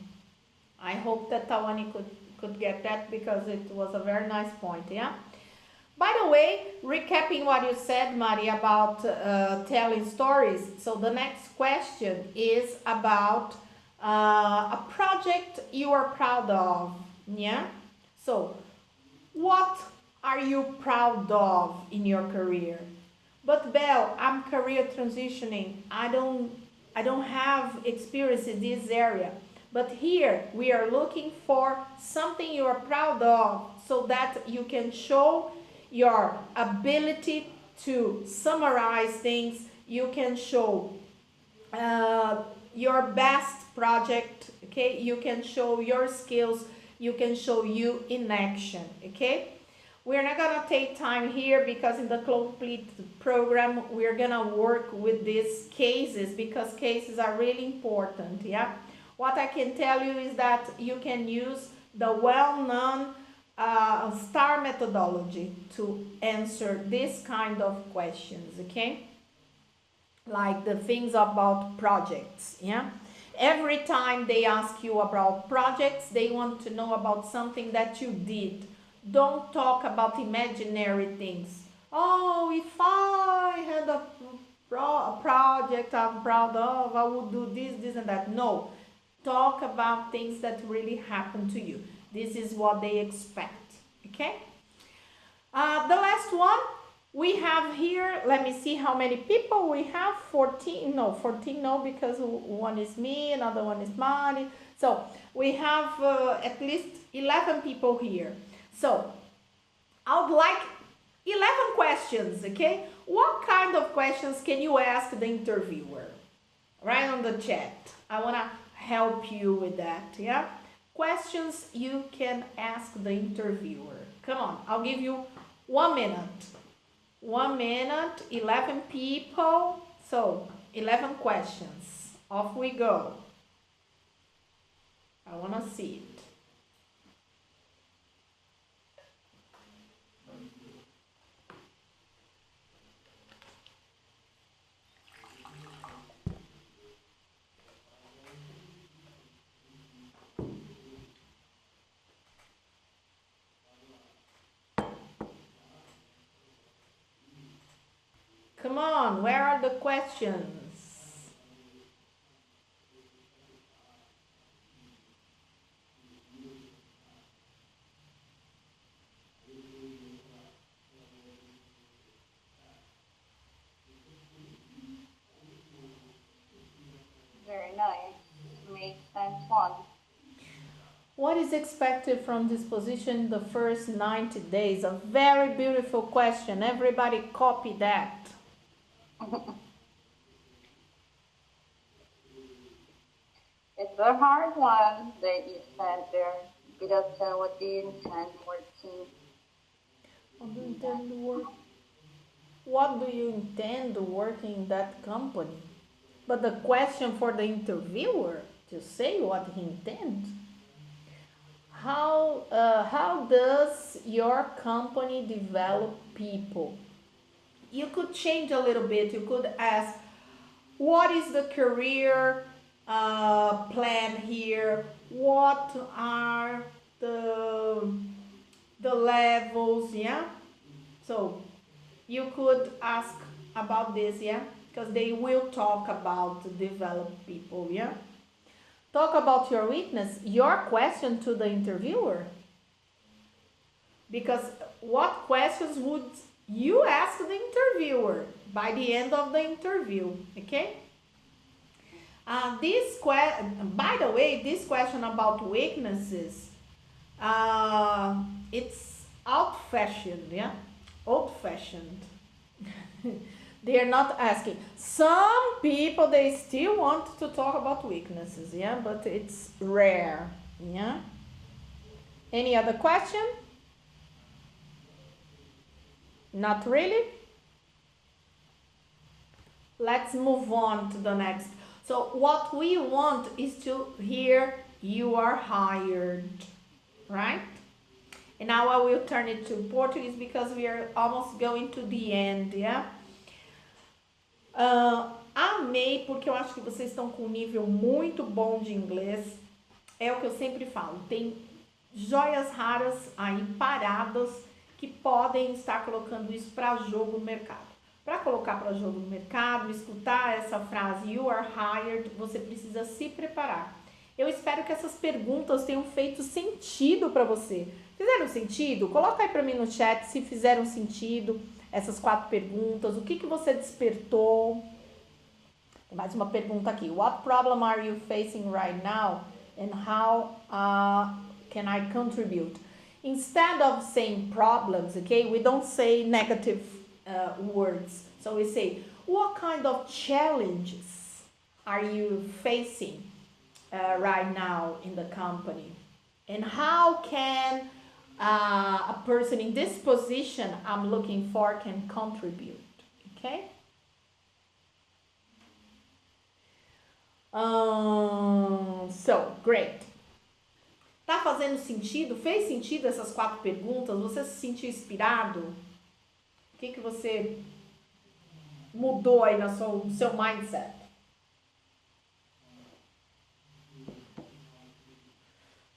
I hope that Tawani could get that because it was a very nice point, yeah? By the way, recapping what you said, Mari, about telling stories. So the next question is about a project you are proud of, yeah? So, what are you proud of in your career? But Belle, I'm career transitioning. I don't have experience in this area. But here we are looking for something you are proud of so that you can show your ability to summarize things. You can show your best project, okay? You can show your skills. You can show you in action, okay? We're not gonna take time here because in the complete program we're gonna work with these cases because cases are really important, yeah? What I can tell you is that you can use the well-known STAR methodology to answer this kind of questions, okay? Like the things about projects, yeah? Every time they ask you about projects, they want to know about something that you did. Don't talk about imaginary things. Oh, if I had a project I'm proud of, I would do this, and that. No, talk about things that really happen to you. This is what they expect, okay? The last one we have here, let me see how many people we have. 14, no, 14 no, because one is me, another one is Mari. So we have at least 11 people here. So I would like 11 questions, okay? What kind of questions can you ask the interviewer? Right on the chat. I want to help you with that, yeah? Questions you can ask the interviewer. Come on, I'll give you 1 minute. 1 minute, 11 people. So, 11 questions. Off we go. I want to see it. Come on, where are the questions? Very nice. Makes sense one. What is expected from this position in the first 90 days? A very beautiful question. Everybody copy that. It's a hard one that you said there. What do you intend working? What do you intend working in that company? But the question for the interviewer to say what he intends. How does your company develop people? You could change a little bit. You could ask, what is the career plan here? What are the levels? Yeah. So you could ask about this. Yeah, because they will talk about to develop people. Yeah. Talk about your weakness. Your question to the interviewer. Because what questions would you ask the interviewer by the end of the interview? Okay. By the way, this question about weaknesses, it's old-fashioned, yeah, old-fashioned. They are not asking. Some people they still want to talk about weaknesses, yeah, but it's rare, yeah. Any other question? Not really. Let's move on to the next. So what we want is to hear you are hired, right? And now I will turn it to Portuguese because we are almost going to the end, yeah? Amei, porque eu acho que vocês estão com um nível muito bom de inglês. É o que eu sempre falo, tem joias raras aí paradas que podem estar colocando isso para jogo no mercado. Para colocar para jogo no mercado, escutar essa frase you are hired, você precisa se preparar. Eu espero que essas perguntas tenham feito sentido para você. Fizeram sentido? Coloca aí para mim no chat se fizeram sentido essas 4 perguntas. O que você despertou? Tem mais uma pergunta aqui. What problem are you facing right now and how can I contribute? Instead of saying problems, okay, we don't say negative words. So we say, what kind of challenges are you facing right now in the company? And how can a person in this position I'm looking for can contribute? Okay? So, great. Tá fazendo sentido? Fez sentido essas 4 perguntas? Você se sentiu inspirado? O que você mudou aí no seu mindset?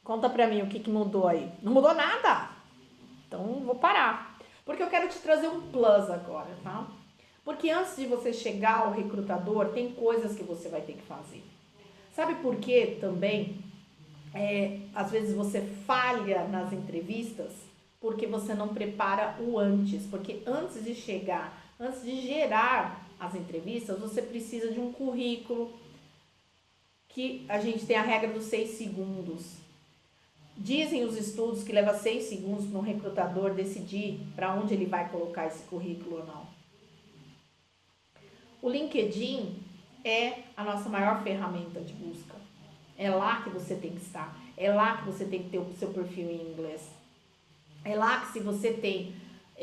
Conta pra mim o que mudou aí. Não mudou nada? Então vou parar. Porque eu quero te trazer um plus agora, tá? Porque antes de você chegar ao recrutador, tem coisas que você vai ter que fazer. Sabe por quê também? Às vezes você falha nas entrevistas porque você não prepara o antes. Porque antes de chegar, antes de gerar as entrevistas, você precisa de um currículo que a gente tem a regra dos 6 segundos. Dizem os estudos que leva 6 segundos para um recrutador decidir para onde ele vai colocar esse currículo ou não. O LinkedIn é a nossa maior ferramenta de busca. É lá que você tem que estar. É lá que você tem que ter o seu perfil em inglês. É lá que se você tem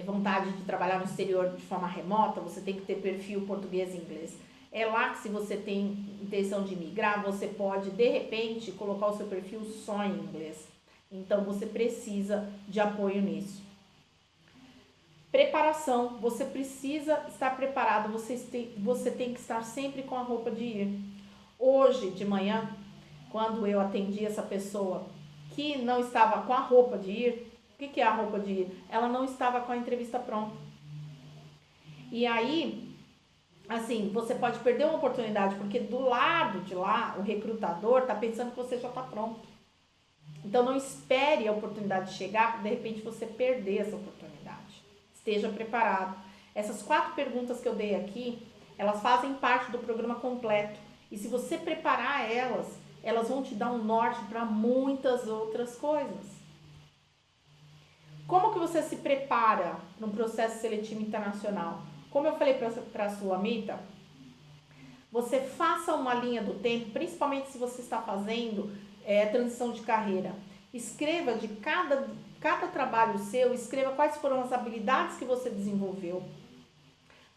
vontade de trabalhar no exterior de forma remota, você tem que ter perfil português e inglês. É lá que se você tem intenção de migrar, você pode, de repente, colocar o seu perfil só em inglês. Então, você precisa de apoio nisso. Preparação. Você precisa estar preparado. Você tem que estar sempre com a roupa de ir. Hoje, de manhã, quando eu atendi essa pessoa que não estava com a roupa de ir, o que é a roupa de ir? Ela não estava com a entrevista pronta. E aí, assim, você pode perder uma oportunidade, porque do lado de lá, o recrutador tá pensando que você já tá pronto. Então não espere a oportunidade chegar, de repente você perder essa oportunidade. Esteja preparado. Essas 4 perguntas que eu dei aqui, elas fazem parte do programa completo. E se você preparar elas, elas vão te dar um norte para muitas outras coisas. Como que você se prepara no processo seletivo internacional? Como eu falei para a Sulamita, você faça uma linha do tempo, principalmente se você está fazendo transição de carreira. Escreva de cada trabalho seu, escreva quais foram as habilidades que você desenvolveu.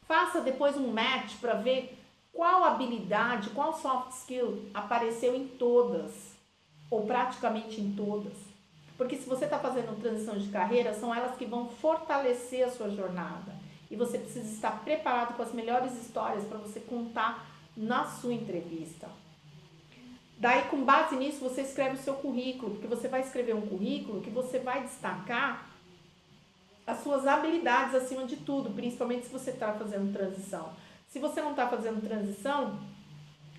Faça depois um match para ver qual habilidade, qual soft skill apareceu em todas, ou praticamente em todas. Porque se você está fazendo transição de carreira, são elas que vão fortalecer a sua jornada. E você precisa estar preparado com as melhores histórias para você contar na sua entrevista. Daí, com base nisso, você escreve o seu currículo, porque você vai escrever um currículo que você vai destacar as suas habilidades acima de tudo, principalmente se você está fazendo transição. Se você não está fazendo transição,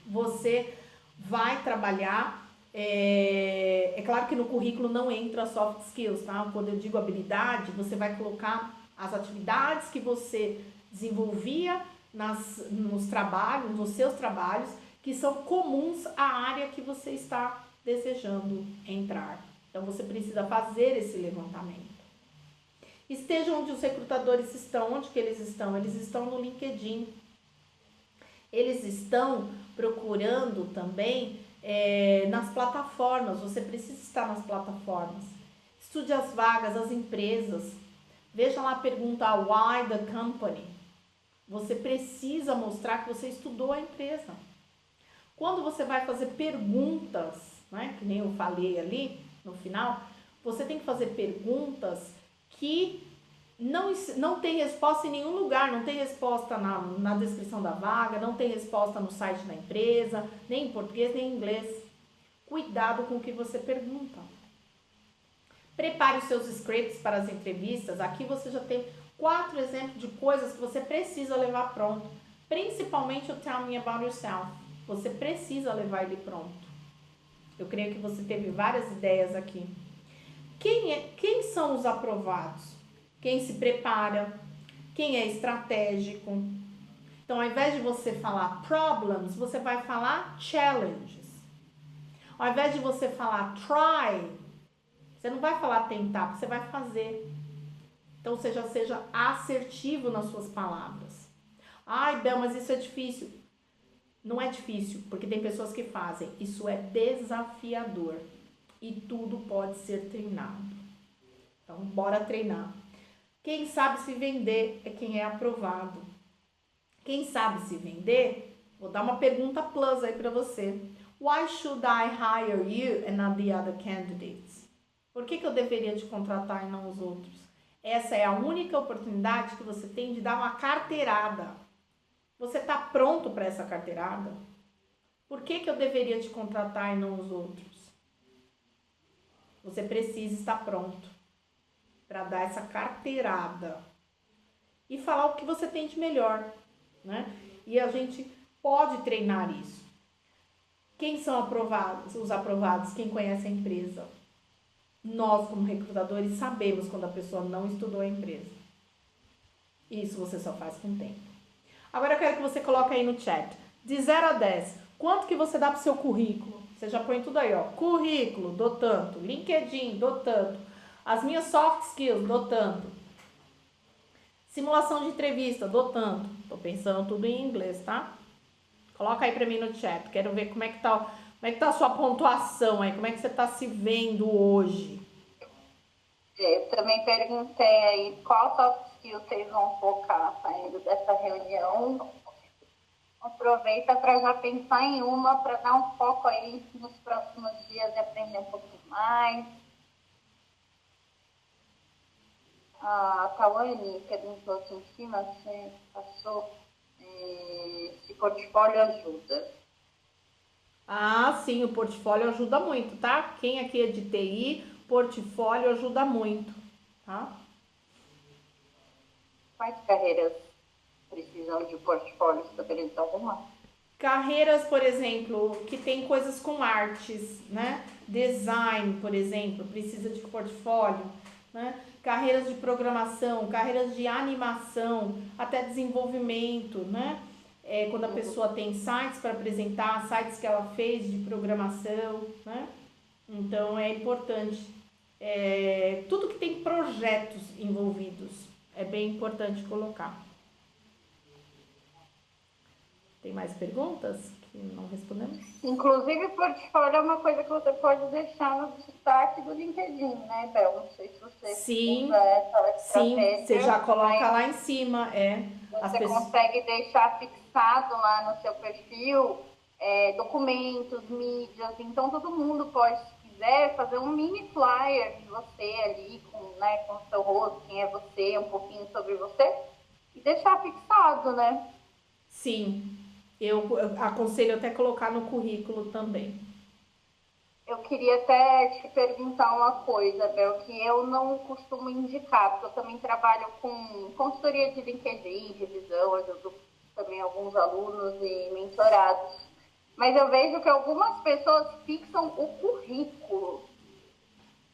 você vai trabalhar. É claro que no currículo não entra soft skills, tá? Quando eu digo habilidade, você vai colocar as atividades que você desenvolvia nos trabalhos, nos seus trabalhos, que são comuns à área que você está desejando entrar. Então você precisa fazer esse levantamento. Esteja onde os recrutadores estão. Onde que eles estão? Eles estão no LinkedIn. Eles estão procurando também nas plataformas. Você precisa estar nas plataformas. Estude as vagas, as empresas. Veja lá a pergunta why the company. Você precisa mostrar que você estudou a empresa. Quando você vai fazer perguntas, né, que nem eu falei ali no final, você tem que fazer perguntas que não tem resposta em nenhum lugar, não tem resposta na descrição da vaga, não tem resposta no site da empresa, nem em português, nem em inglês. Cuidado com o que você pergunta. Prepare os seus scripts para as entrevistas. Aqui você já tem 4 exemplos de coisas que você precisa levar pronto. Principalmente o Tell Me About Yourself. Você precisa levar ele pronto. Eu creio que você teve várias ideias aqui. Quem são os aprovados? Quem se prepara? Quem é estratégico? Então, ao invés de você falar problems, você vai falar challenges. Ao invés de você falar try, você não vai falar tentar, você vai fazer. Então, seja assertivo nas suas palavras. Ai, Bel, mas isso é difícil. Não é difícil, porque tem pessoas que fazem. Isso é desafiador. E tudo pode ser treinado. Então, bora treinar. Quem sabe se vender é quem é aprovado. Quem sabe se vender, vou dar uma pergunta plus aí para você. Why should I hire you and not the other candidates? Por que eu deveria te contratar e não os outros? Essa é a única oportunidade que você tem de dar uma carteirada. Você está pronto para essa carteirada? Por que eu deveria te contratar e não os outros? Você precisa estar pronto para dar essa carteirada e falar o que você tem de melhor, né? E a gente pode treinar isso. Quem são aprovados? Os aprovados, quem conhece a empresa. Nós, como recrutadores, sabemos quando a pessoa não estudou a empresa. Isso você só faz com o tempo. Agora eu quero que você coloque aí no chat. De 0 a 10, quanto que você dá pro seu currículo? Você já põe tudo aí, ó. Currículo, dou tanto. LinkedIn, dou tanto. As minhas soft skills, dou tanto. Simulação de entrevista, dou tanto. Tô pensando tudo em inglês, tá? Coloca aí pra mim no chat. Quero ver como é que tá a sua pontuação aí. Como é que você tá se vendo hoje? Eu também perguntei aí qual soft skill vocês vão focar saindo dessa reunião. Aproveita para já pensar em uma, para dar um foco aí nos próximos dias e aprender um pouquinho mais. A Tawane perguntou aqui em cima, você passou, se portfólio ajuda. Ah, sim, o portfólio ajuda muito, tá? Quem aqui é de TI, portfólio ajuda muito, tá? Quais carreiras precisam de portfólio, você poderia dar alguma? Carreiras, por exemplo, que tem coisas com artes, né? Design, por exemplo, precisa de portfólio, né? Carreiras de programação, carreiras de animação, até desenvolvimento, né? Quando a pessoa tem sites para apresentar, sites que ela fez de programação, né? Então é importante. Tudo que tem projetos envolvidos é bem importante colocar. Tem mais perguntas que não respondemos? Inclusive, portfólio é uma coisa que você pode deixar no destaque do LinkedIn, né, Bel? Não sei se você Sim, usa essa sim, você já estratégia, coloca mas lá em cima, as você pessoas. consegue deixar fixado lá no seu perfil documentos, mídias. Então, todo mundo pode, se quiser, fazer um mini flyer de você ali, com o seu rosto, quem é você, um pouquinho sobre você, e deixar fixado, né? Sim, eu aconselho até colocar no currículo também. Eu queria até te perguntar uma coisa, Bel, que eu não costumo indicar, porque eu também trabalho com consultoria de LinkedIn, revisão, ajudo também alguns alunos e mentorados. Mas eu vejo que algumas pessoas fixam o currículo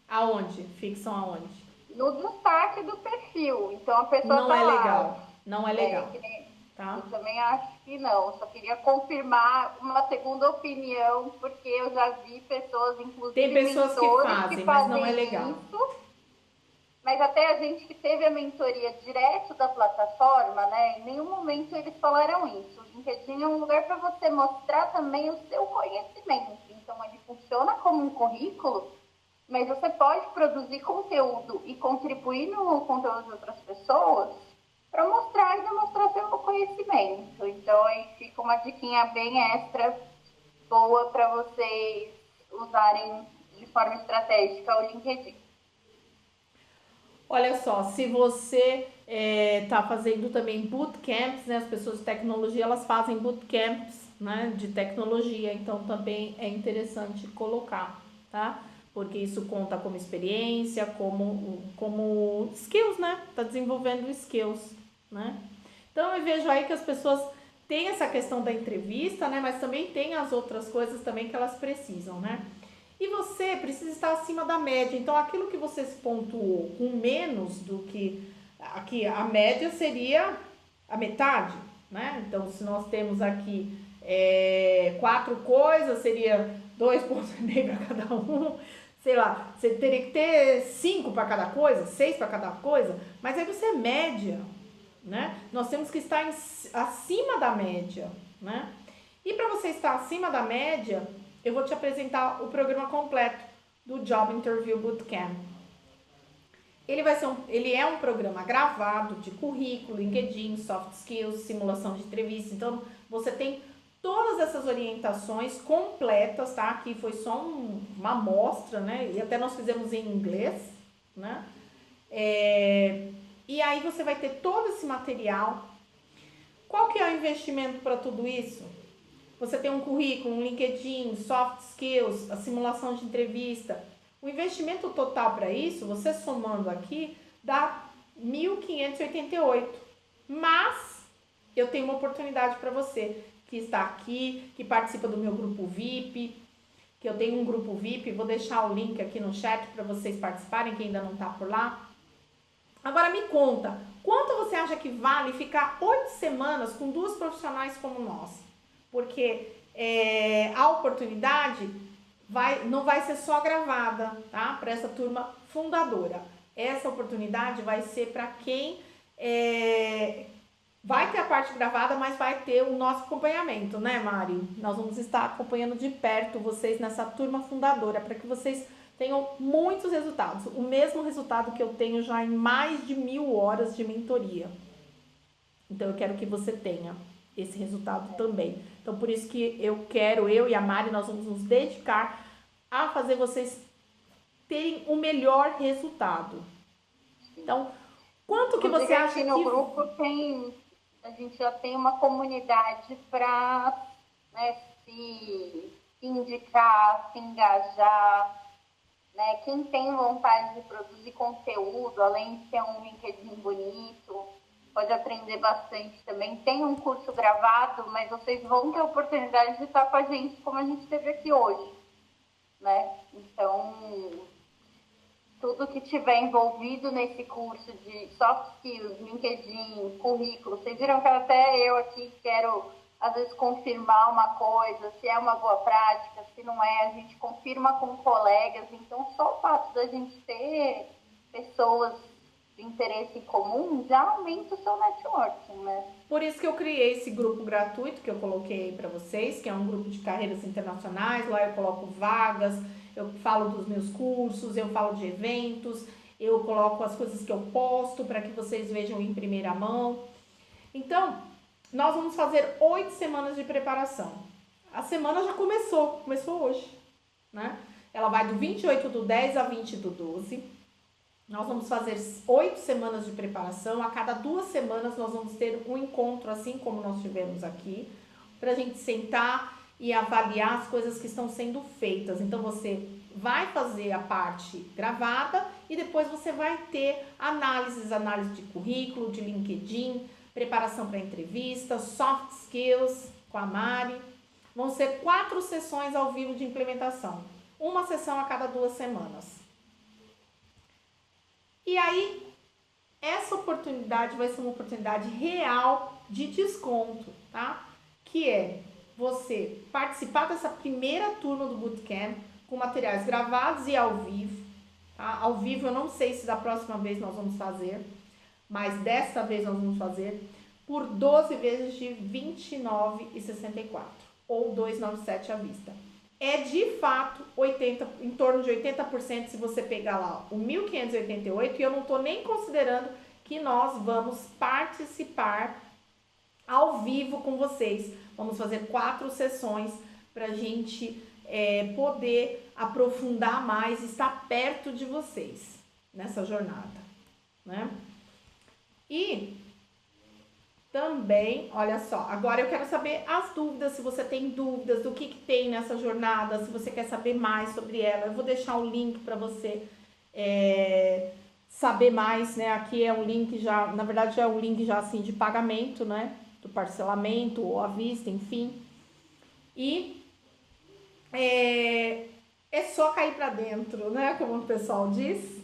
Aonde? Fixam aonde? no destaque do perfil. Então a pessoa Não tá é lá. legal, não é legal, Que nem, tá? eu também acho que não. Só queria confirmar uma segunda opinião, porque eu já vi pessoas, Tem inclusive pessoas que mentores, que fazem, mas não é fazem legal. isso. Mas até a gente que teve a mentoria direto da plataforma, né? Em nenhum momento eles falaram isso. O LinkedIn é um lugar para você mostrar também o seu conhecimento. Então ele funciona como um currículo, mas você pode produzir conteúdo e contribuir no conteúdo de outras pessoas para mostrar e demonstrar seu conhecimento. Então aí fica uma diquinha bem extra, boa para vocês usarem de forma estratégica o LinkedIn. Olha só, se você está fazendo também bootcamps, né? As pessoas de tecnologia, elas fazem bootcamps, né? De tecnologia, então também é interessante colocar, tá? Porque isso conta como experiência, como skills, né? Tá desenvolvendo skills, né? Então eu vejo aí que as pessoas têm essa questão da entrevista, né? Mas também tem as outras coisas também que elas precisam, né? E você precisa estar acima da média. Então, aquilo que você se pontuou com menos do que aqui, a média seria a metade, né? Então, se nós temos aqui 4 coisas, seria 2,5 para cada um. Sei lá, você teria que ter 5 para cada coisa, 6 para cada coisa, mas aí você é média, né? Nós temos que estar acima da média, né? E para você estar acima da média, eu vou te apresentar o programa completo do Job Interview Bootcamp. Ele é um programa gravado de currículo, LinkedIn, soft skills, simulação de entrevista. Então, você tem todas essas orientações completas, tá? Aqui foi só uma amostra, né? E até nós fizemos em inglês, né? E aí você vai ter todo esse material. Qual que é o investimento para tudo isso? Você tem um currículo, um LinkedIn, soft skills, a simulação de entrevista. O investimento total para isso, você somando aqui, dá 1.588. Mas eu tenho uma oportunidade para você que está aqui, que participa do meu grupo VIP, que eu tenho um grupo VIP, vou deixar o link aqui no chat para vocês participarem, quem ainda não está por lá. Agora me conta, quanto você acha que vale ficar 8 semanas com 2 profissionais como nós? Porque a oportunidade não vai ser só gravada, tá? Para essa turma fundadora. Essa oportunidade vai ser para quem vai ter a parte gravada, mas vai ter o nosso acompanhamento, né, Mari? Nós vamos estar acompanhando de perto vocês nessa turma fundadora, para que vocês tenham muitos resultados. O mesmo resultado que eu tenho já em mais de 1.000 horas de mentoria. Então, eu quero que você tenha esse resultado também. Então, por isso que eu e a Mari, nós vamos nos dedicar a fazer vocês terem o melhor resultado. Então, quanto que você acha aqui no grupo a gente já tem uma comunidade para, né, se indicar, se engajar, né? Quem tem vontade de produzir conteúdo, além de ter um LinkedIn bonito, pode aprender bastante também. Tem um curso gravado, mas vocês vão ter a oportunidade de estar com a gente como a gente esteve aqui hoje, né? Então, tudo que tiver envolvido nesse curso de soft skills, LinkedIn, currículo, vocês viram que até eu aqui quero, às vezes, confirmar uma coisa, se é uma boa prática, se não é, a gente confirma com colegas. Então, só o fato da gente ter pessoas de interesse comum já aumenta o seu networking, né? Por isso que eu criei esse grupo gratuito que eu coloquei aí para vocês, que é um grupo de carreiras internacionais. Lá eu coloco vagas, eu falo dos meus cursos, eu falo de eventos, eu coloco as coisas que eu posto para que vocês vejam em primeira mão. Então, nós vamos fazer 8 semanas de preparação. A semana já começou hoje, né? Ela vai do 28/10 a 20/12. Nós vamos fazer 8 semanas de preparação. A cada 2 semanas nós vamos ter um encontro, assim como nós tivemos aqui, para a gente sentar e avaliar as coisas que estão sendo feitas. Então, você vai fazer a parte gravada e depois você vai ter análise de currículo, de LinkedIn, preparação para entrevista, soft skills com a Mari. Vão ser 4 sessões ao vivo de implementação. Uma sessão a cada 2 semanas. E aí, essa oportunidade vai ser uma oportunidade real de desconto, tá? Que é você participar dessa primeira turma do Bootcamp com materiais gravados e ao vivo, tá? Ao vivo eu não sei se da próxima vez nós vamos fazer, mas desta vez nós vamos fazer por 12 vezes de R$ 29,64 ou R$ 297 à vista. É de fato 80, em torno de 80% se você pegar lá o 1.588, e eu não estou nem considerando que nós vamos participar ao vivo com vocês. Vamos fazer 4 sessões para a gente poder aprofundar mais, estar perto de vocês nessa jornada, né? E também, olha só, agora eu quero saber as dúvidas, se você tem dúvidas do que tem nessa jornada, se você quer saber mais sobre ela. Eu vou deixar o link para você saber mais, né? Aqui é um link já, na verdade já é um link já assim de pagamento, né? Do parcelamento ou à vista, enfim. E é só cair para dentro, né? Como o pessoal diz.